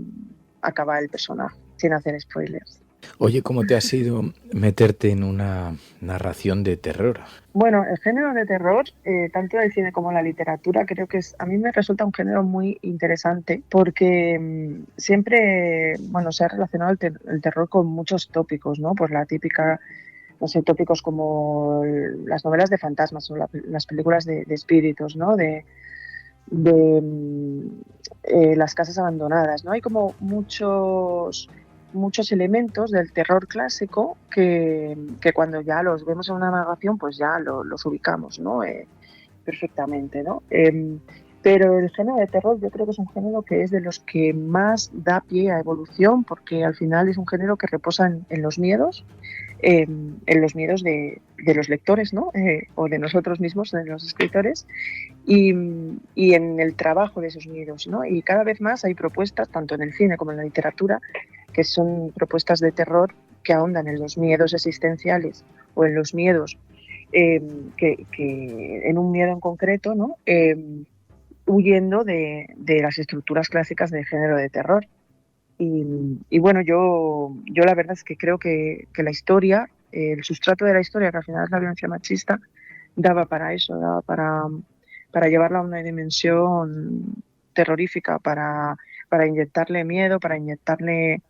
acaba el personaje, sin hacer spoilers. Oye, ¿cómo te ha sido meterte en una narración de terror? Bueno, el género de terror, tanto en el cine como en la literatura, creo que a mí me resulta un género muy interesante porque siempre, bueno, se ha relacionado el terror con muchos tópicos, ¿no? Pues la típica, no sé, tópicos como las novelas de fantasmas o las películas de espíritus, ¿no? De las casas abandonadas, ¿no? Hay como muchos elementos del terror clásico que cuando ya los vemos en una narración pues ya los ubicamos, ¿no? Perfectamente, ¿no? Pero el género de terror yo creo que es un género que es de los que más da pie a evolución, porque al final es un género que reposa en los miedos, en los miedos de los lectores, ¿no? O de nosotros mismos, de los escritores, y en el trabajo de esos miedos, ¿no? Y cada vez más hay propuestas, tanto en el cine como en la literatura, que son propuestas de terror que ahondan en los miedos existenciales o en los miedos, que en un miedo en concreto, ¿no? Huyendo de las estructuras clásicas del género de terror. Y bueno, yo la verdad es que creo que la historia, el sustrato de la historia, que al final es la violencia machista, daba para eso, daba para llevarla a una dimensión terrorífica, para inyectarle miedo, para inyectarle,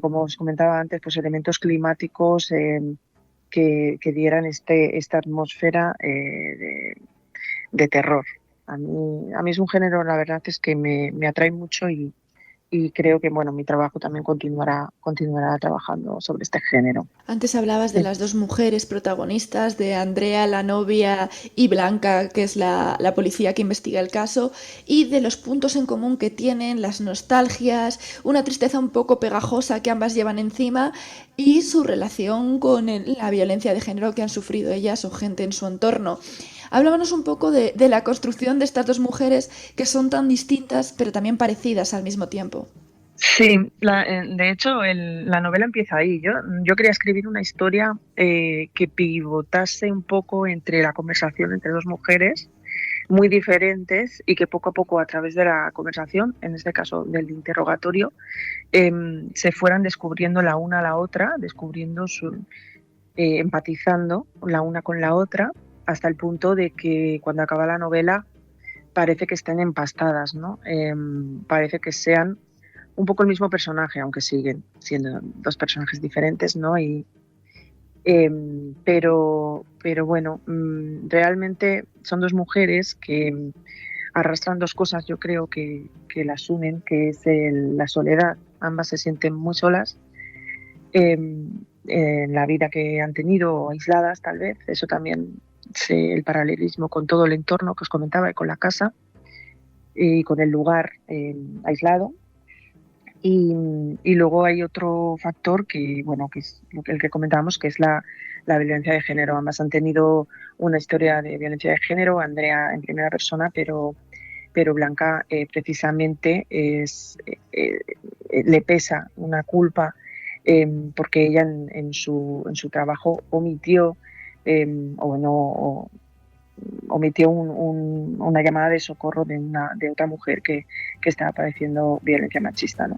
como os comentaba antes, pues elementos climáticos que dieran esta atmósfera de terror. A mí es un género, la verdad es que me atrae mucho y creo que bueno, mi trabajo también continuará trabajando sobre este género. Antes hablabas de las dos mujeres protagonistas, de Andrea, la novia, y Blanca, que es la policía que investiga el caso, y de los puntos en común que tienen, las nostalgias, una tristeza un poco pegajosa que ambas llevan encima, y su relación con la violencia de género que han sufrido ellas o gente en su entorno. Háblanos un poco de la construcción de estas dos mujeres que son tan distintas pero también parecidas al mismo tiempo. Sí, de hecho la novela empieza ahí. Yo quería escribir una historia que pivotase un poco entre la conversación entre dos mujeres muy diferentes y que poco a poco a través de la conversación, en este caso del interrogatorio, se fueran descubriendo la una a la otra, empatizando la una con la otra, hasta el punto de que cuando acaba la novela parece que estén empastadas, ¿no? Parece que sean un poco el mismo personaje, aunque siguen siendo dos personajes diferentes, ¿no? Pero bueno, realmente son dos mujeres que arrastran dos cosas, yo creo que las unen, que es la soledad. Ambas se sienten muy solas en la vida que han tenido, aisladas tal vez. Eso también, el paralelismo con todo el entorno que os comentaba y con la casa y con el lugar aislado. Y luego hay otro factor que es el que comentábamos, que es la violencia de género. Ambas han tenido una historia de violencia de género, Andrea en primera persona, pero Blanca precisamente le pesa una culpa porque ella en su trabajo omitió una llamada de socorro de otra mujer que estaba padeciendo violencia machista, ¿no?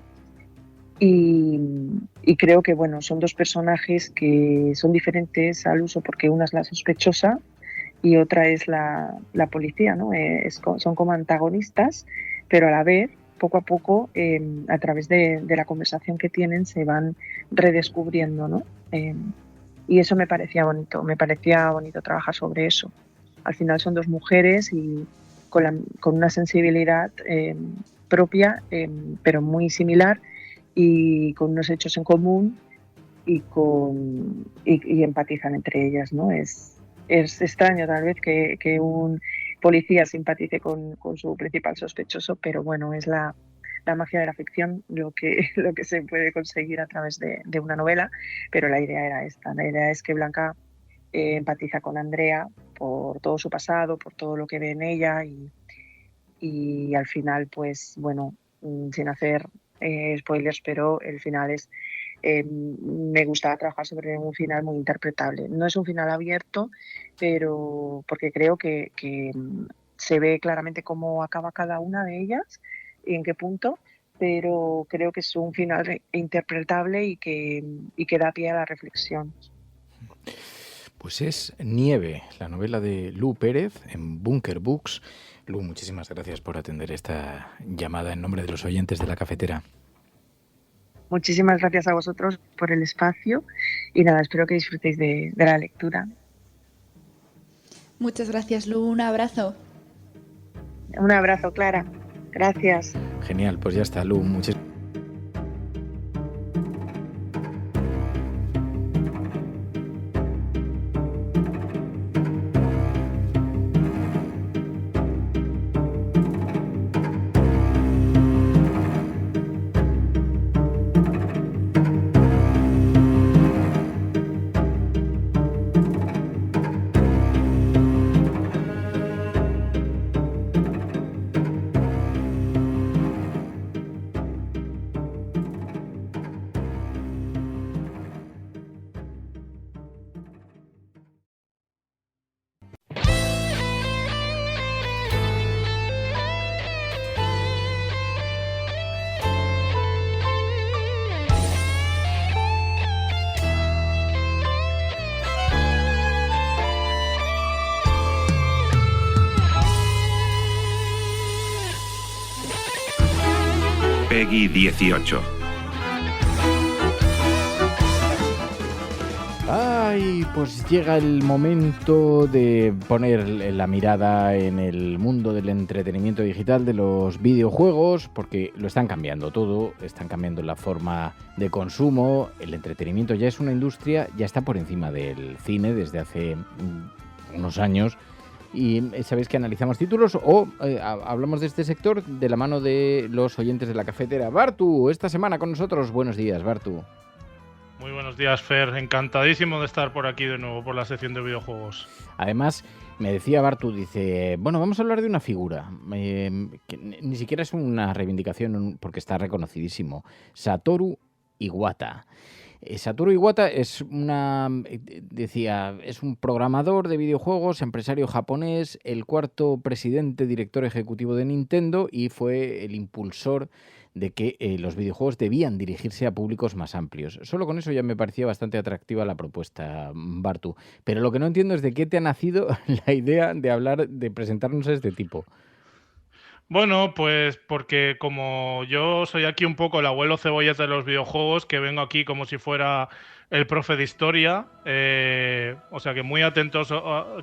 Y creo que son dos personajes que son diferentes al uso, porque una es la sospechosa y otra es la policía, ¿no? Son como antagonistas, pero a la vez, poco a poco, a través de la conversación que tienen, se van redescubriendo, ¿no? Y eso me parecía bonito trabajar sobre eso. Al final son dos mujeres y con una sensibilidad propia, pero muy similar, y con unos hechos en común y empatizan entre ellas, ¿no? Es extraño tal vez que un policía simpatice con su principal sospechoso, pero es la magia de la ficción lo que se puede conseguir a través de una novela. Pero la idea era esta. La idea es que Blanca empatiza con Andrea por todo su pasado, por todo lo que ve en ella, y al final, sin hacer spoilers, pero el final me gustaba trabajar sobre un final muy interpretable. No es un final abierto, pero porque creo que se ve claramente cómo acaba cada una de ellas y en qué punto, pero creo que es un final interpretable y que da pie a la reflexión. Pues es Nieve, la novela de Lu Pérez en Bunker Books. Lu, muchísimas gracias por atender esta llamada en nombre de los oyentes de La Cafetera. Muchísimas gracias a vosotros por el espacio y nada, espero que disfrutéis de la lectura. Muchas gracias, Lu. Un abrazo. Un abrazo, Clara. Gracias. Genial, pues ya está, Lu. Peggy 18. Ay, pues llega el momento de poner la mirada en el mundo del entretenimiento digital, de los videojuegos, porque lo están cambiando todo, están cambiando la forma de consumo. El entretenimiento ya es una industria, ya está por encima del cine desde hace unos años. Y sabéis que analizamos títulos o hablamos de este sector de la mano de los oyentes de La Cafetera. Bartu, esta semana con nosotros. Buenos días, Bartu. Muy buenos días, Fer. Encantadísimo de estar por aquí de nuevo, por la sección de videojuegos. Además, Me decía Bartu, dice, bueno, vamos a hablar de una figura, que ni siquiera es una reivindicación porque está reconocidísimo, Satoru Iwata. Satoru Iwata es es un programador de videojuegos, empresario japonés, el cuarto presidente director ejecutivo de Nintendo y fue el impulsor de que los videojuegos debían dirigirse a públicos más amplios. Solo con eso ya me parecía bastante atractiva la propuesta, Bartu. Pero lo que no entiendo es de qué te ha nacido la idea de presentarnos a este tipo. Bueno, pues porque como yo soy aquí un poco el abuelo cebollas de los videojuegos, que vengo aquí como si fuera el profe de historia, o sea que muy atentos,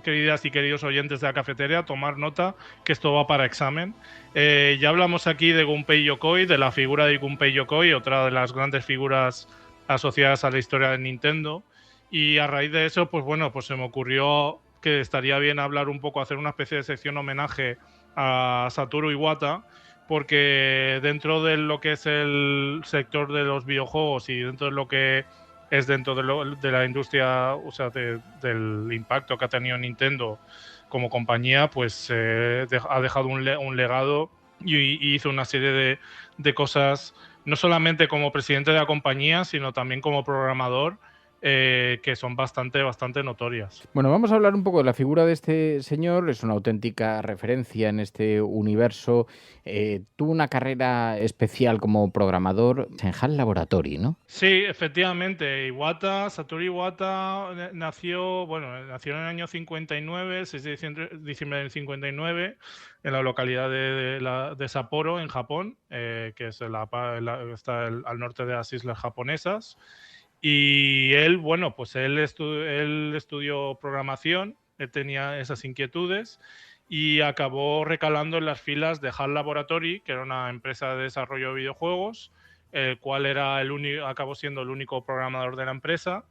queridas y queridos oyentes de la cafetería, tomar nota que esto va para examen. Ya hablamos aquí de Gunpei Yokoi, de la figura de Gunpei Yokoi, otra de las grandes figuras asociadas a la historia de Nintendo, y a raíz de eso, pues bueno, pues se me ocurrió que estaría bien hablar un poco, hacer una especie de sección homenaje a Satoru Iwata, porque dentro de lo que es el sector de los videojuegos y dentro de lo que es dentro de la industria, o sea, del impacto que ha tenido Nintendo como compañía, pues ha dejado un legado y hizo una serie de cosas, no solamente como presidente de la compañía, sino también como programador, que son bastante notorias. Bueno, vamos a hablar un poco de la figura de este señor. Es una auténtica referencia en este universo. Tuvo una carrera especial como programador en HAL Laboratory, ¿no? Sí, efectivamente. Satoru Iwata nació en el año 59, 6 de diciembre del 59, en la localidad de Sapporo, en Japón, que es está al norte de las islas japonesas. Y él, él estudió programación, él tenía esas inquietudes y acabó recalando en las filas de HAL Laboratory, que era una empresa de desarrollo de videojuegos, el cual acabó siendo el único programador de la empresa.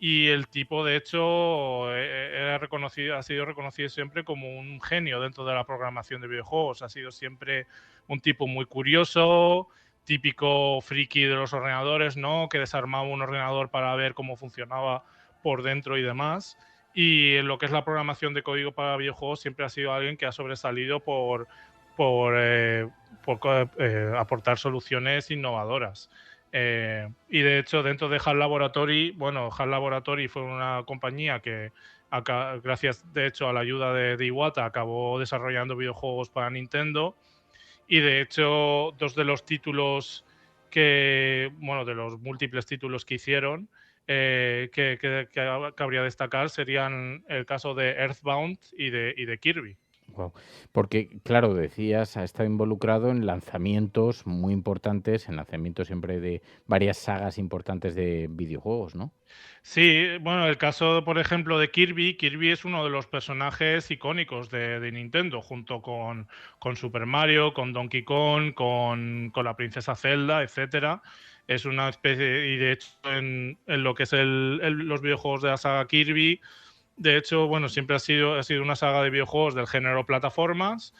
Y el tipo, de hecho, ha sido reconocido siempre como un genio dentro de la programación de videojuegos. Ha sido siempre un tipo muy curioso, típico friki de los ordenadores, ¿no? Que desarmaba un ordenador para ver cómo funcionaba por dentro y demás. Y en lo que es la programación de código para videojuegos siempre ha sido alguien que ha sobresalido por aportar soluciones innovadoras. Y de hecho, dentro de HAL Laboratory, HAL Laboratory fue una compañía que, gracias de hecho a la ayuda de Iwata, acabó desarrollando videojuegos para Nintendo. Y de hecho, dos de los títulos de los múltiples títulos que hicieron, que cabría destacar, serían el caso de Earthbound y de Kirby. Wow. Porque, claro, decías, ha estado involucrado en lanzamientos muy importantes, en lanzamientos siempre de varias sagas importantes de videojuegos, ¿no? Sí, el caso, por ejemplo, de Kirby. Kirby es uno de los personajes icónicos de Nintendo, junto con Super Mario, con Donkey Kong, con la princesa Zelda, etcétera. Es una especie, y de hecho en lo que es los videojuegos de la saga Kirby, de hecho, siempre ha sido una saga de videojuegos del género plataformas,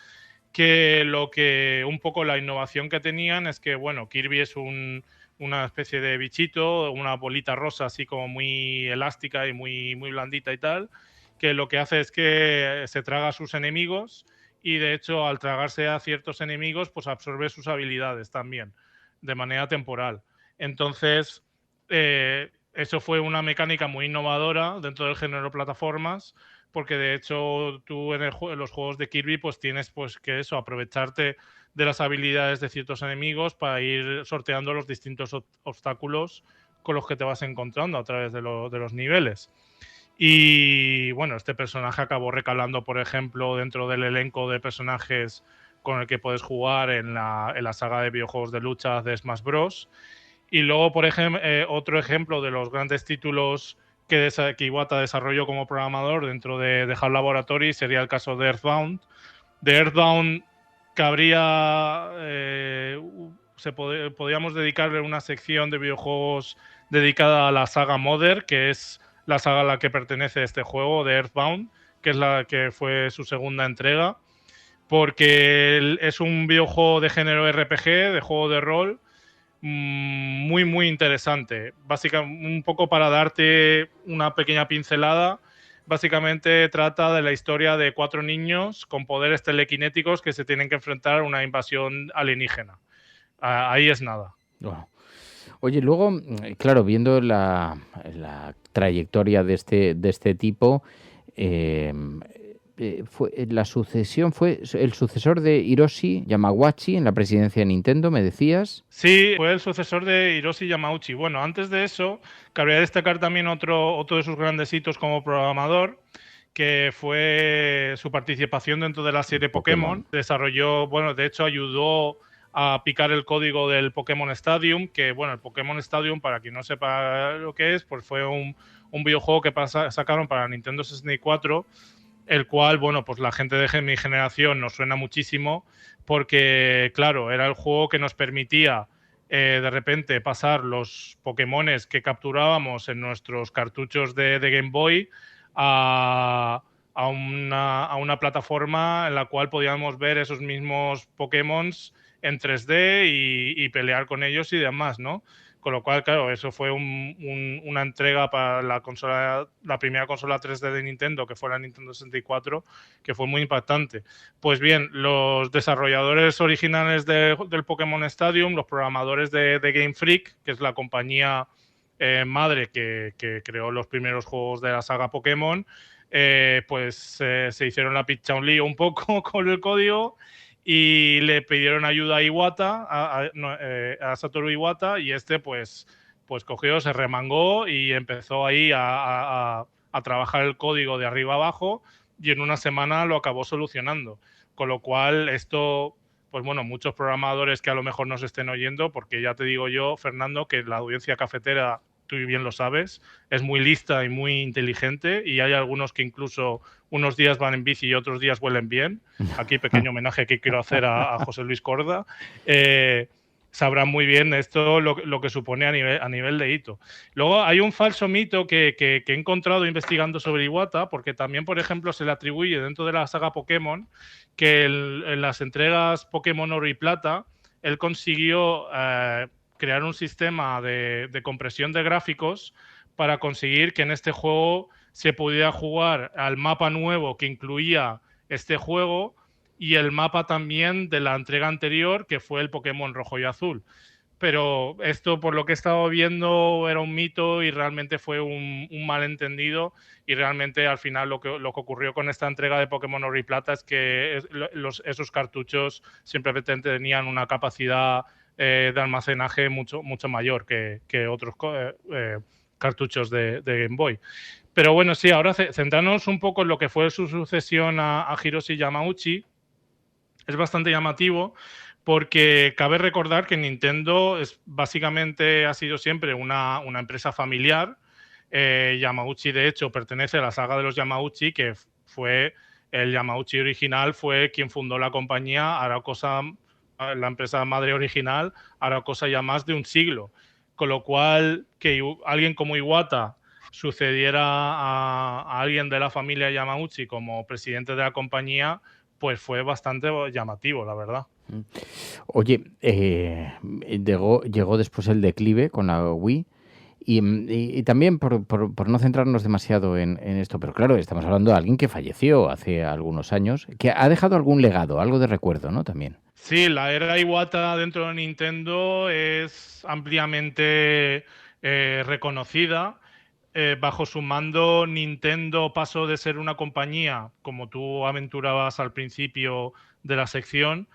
que un poco la innovación que tenían es que, Kirby es una especie de bichito, una bolita rosa así como muy elástica y muy, muy blandita y tal, que lo que hace es que se traga a sus enemigos y, de hecho, al tragarse a ciertos enemigos, pues absorbe sus habilidades también, de manera temporal. Entonces, eso fue una mecánica muy innovadora dentro del género plataformas, porque de hecho tú en los juegos de Kirby pues tienes que aprovecharte de las habilidades de ciertos enemigos para ir sorteando los distintos obstáculos con los que te vas encontrando a través de los niveles. Y este personaje acabó recalando, por ejemplo, dentro del elenco de personajes con el que puedes jugar en la saga de videojuegos de lucha de Smash Bros. Y luego, por ejemplo, otro ejemplo de los grandes títulos que Iwata desarrolló como programador dentro de HAL Laboratory sería el caso de Earthbound. De Earthbound podríamos dedicarle una sección de videojuegos dedicada a la saga Mother, que es la saga a la que pertenece este juego de Earthbound, que es la que fue su segunda entrega, porque es un videojuego de género RPG, de juego de rol, muy, muy interesante. Básicamente, un poco para darte una pequeña pincelada, básicamente trata de la historia de 4 niños con poderes telequinéticos que se tienen que enfrentar a una invasión alienígena. Ahí es nada. Wow. Oye, luego, claro, viendo la trayectoria de este tipo, la sucesión fue el sucesor de Hiroshi Yamauchi en la presidencia de Nintendo, me decías. Sí, fue el sucesor de Hiroshi Yamauchi. Bueno, antes de eso, cabría destacar también otro de sus grandes hitos como programador, que fue su participación dentro de la serie Pokémon. Desarrolló, bueno, de hecho ayudó a picar el código del Pokémon Stadium, que bueno, el Pokémon Stadium, para quien no sepa lo que es, pues fue un videojuego que sacaron para Nintendo 64, el cual, bueno, pues la gente de mi generación nos suena muchísimo, porque claro, era el juego que nos permitía de repente pasar los Pokémones que capturábamos en nuestros cartuchos de Game Boy a una plataforma en la cual podíamos ver esos mismos Pokémons en 3D y pelear con ellos y demás, ¿no? Con lo cual, claro, eso fue una entrega para la primera consola 3D de Nintendo, que fue la Nintendo 64, que fue muy impactante. Pues bien, los desarrolladores originales del Pokémon Stadium, los programadores de Game Freak, que es la compañía madre que creó los primeros juegos de la saga Pokémon, pues se hicieron la picha un lío un poco con el código y le pidieron ayuda a Iwata, a Satoru Iwata, y pues cogió, se remangó y empezó ahí a trabajar el código de arriba abajo, y en una semana lo acabó solucionando. Con lo cual esto, pues bueno, muchos programadores que a lo mejor nos estén oyendo, porque ya te digo yo, Fernando, que la audiencia cafetera, tú bien lo sabes, es muy lista y muy inteligente, y hay algunos que incluso unos días van en bici y otros días huelen bien. Aquí pequeño homenaje que quiero hacer a José Luis Corda. Sabrán muy bien esto lo que supone a nivel de hito. Luego hay un falso mito que he encontrado investigando sobre Iwata, porque también, por ejemplo, se le atribuye dentro de la saga Pokémon que en las entregas Pokémon Oro y Plata él consiguió crear un sistema de compresión de gráficos para conseguir que en este juego se pudiera jugar al mapa nuevo que incluía este juego y el mapa también de la entrega anterior, que fue el Pokémon Rojo y Azul. Pero esto, por lo que he estado viendo, era un mito y realmente fue un malentendido, y realmente al final lo que ocurrió con esta entrega de Pokémon Oro y Plata es que esos cartuchos simplemente tenían una capacidad de almacenaje mucho mayor que otros cartuchos de Game Boy. Pero bueno, sí, ahora centrarnos un poco en lo que fue su sucesión a Hiroshi Yamauchi. Es bastante llamativo porque cabe recordar que Nintendo básicamente ha sido siempre una empresa familiar. Yamauchi, de hecho, pertenece a la saga de los Yamauchi, que fue el Yamauchi original, fue quien fundó la compañía, la empresa madre original, hará cosa ya más de un siglo. Con lo cual, que alguien como Iwata sucediera a alguien de la familia Yamauchi como presidente de la compañía, pues fue bastante llamativo, la verdad. Oye, llegó después el declive con la Wii y también por no centrarnos demasiado en esto, pero claro, estamos hablando de alguien que falleció hace algunos años, que ha dejado algún legado, algo de recuerdo, ¿no? También. Sí, la era Iwata dentro de Nintendo es ampliamente reconocida. Bajo su mando, Nintendo pasó de ser una compañía, como tú aventurabas al principio de la sección,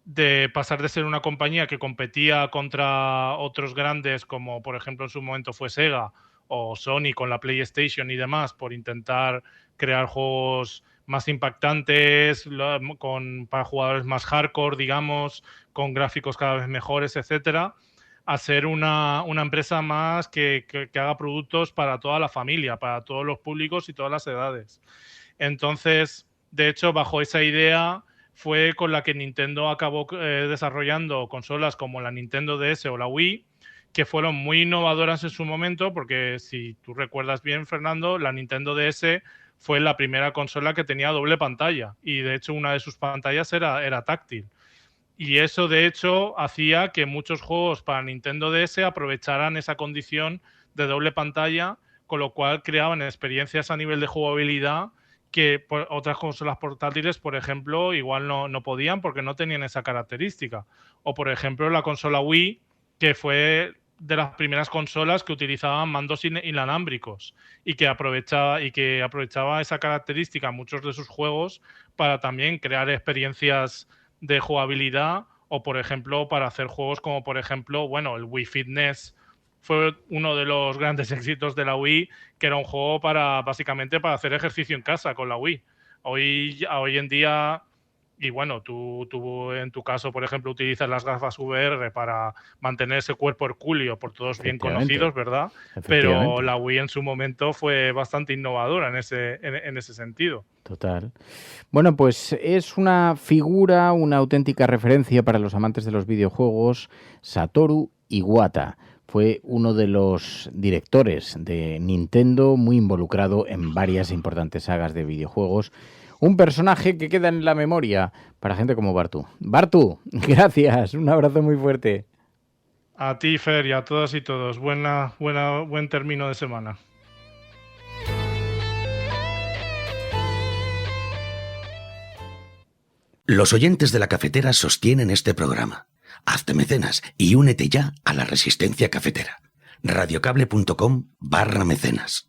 de pasar de ser una compañía que competía contra otros grandes, como por ejemplo en su momento fue Sega o Sony con la PlayStation y demás, por intentar crear juegos más impactantes, para jugadores más hardcore, digamos, con gráficos cada vez mejores, etcétera, a ser una empresa más que haga productos para toda la familia, para todos los públicos y todas las edades. Entonces, de hecho, bajo esa idea fue con la que Nintendo acabó desarrollando consolas como la Nintendo DS o la Wii, que fueron muy innovadoras en su momento, porque si tú recuerdas bien, Fernando, la Nintendo DS fue la primera consola que tenía doble pantalla, y de hecho una de sus pantallas era táctil. Y eso, de hecho, hacía que muchos juegos para Nintendo DS aprovecharan esa condición de doble pantalla con lo cual creaban experiencias a nivel de jugabilidad que otras consolas portátiles, por ejemplo, igual no podían porque no tenían esa característica. O, por ejemplo, la consola Wii, que fue de las primeras consolas que utilizaban mandos inalámbricos y que aprovechaba esa característica en muchos de sus juegos para también crear experiencias de jugabilidad o, por ejemplo, para hacer juegos como, por ejemplo, el Wii Fitness fue uno de los grandes éxitos de la Wii, que era un juego básicamente para hacer ejercicio en casa con la Wii. Hoy en día, y tú en tu caso, por ejemplo, utilizas las gafas VR para mantener ese cuerpo hercúleo, por todos bien conocidos, ¿verdad? Pero la Wii en su momento fue bastante innovadora en ese sentido. Total. Bueno, pues es una figura, una auténtica referencia para los amantes de los videojuegos, Satoru Iwata. Fue uno de los directores de Nintendo, muy involucrado en varias importantes sagas de videojuegos. Un personaje que queda en la memoria para gente como Bartu. Bartu, gracias. Un abrazo muy fuerte. A ti, Fer, y a todas y todos. Buen término de semana. Los oyentes de La Cafetera sostienen este programa. Hazte mecenas y únete ya a la resistencia cafetera. radiocable.com/mecenas.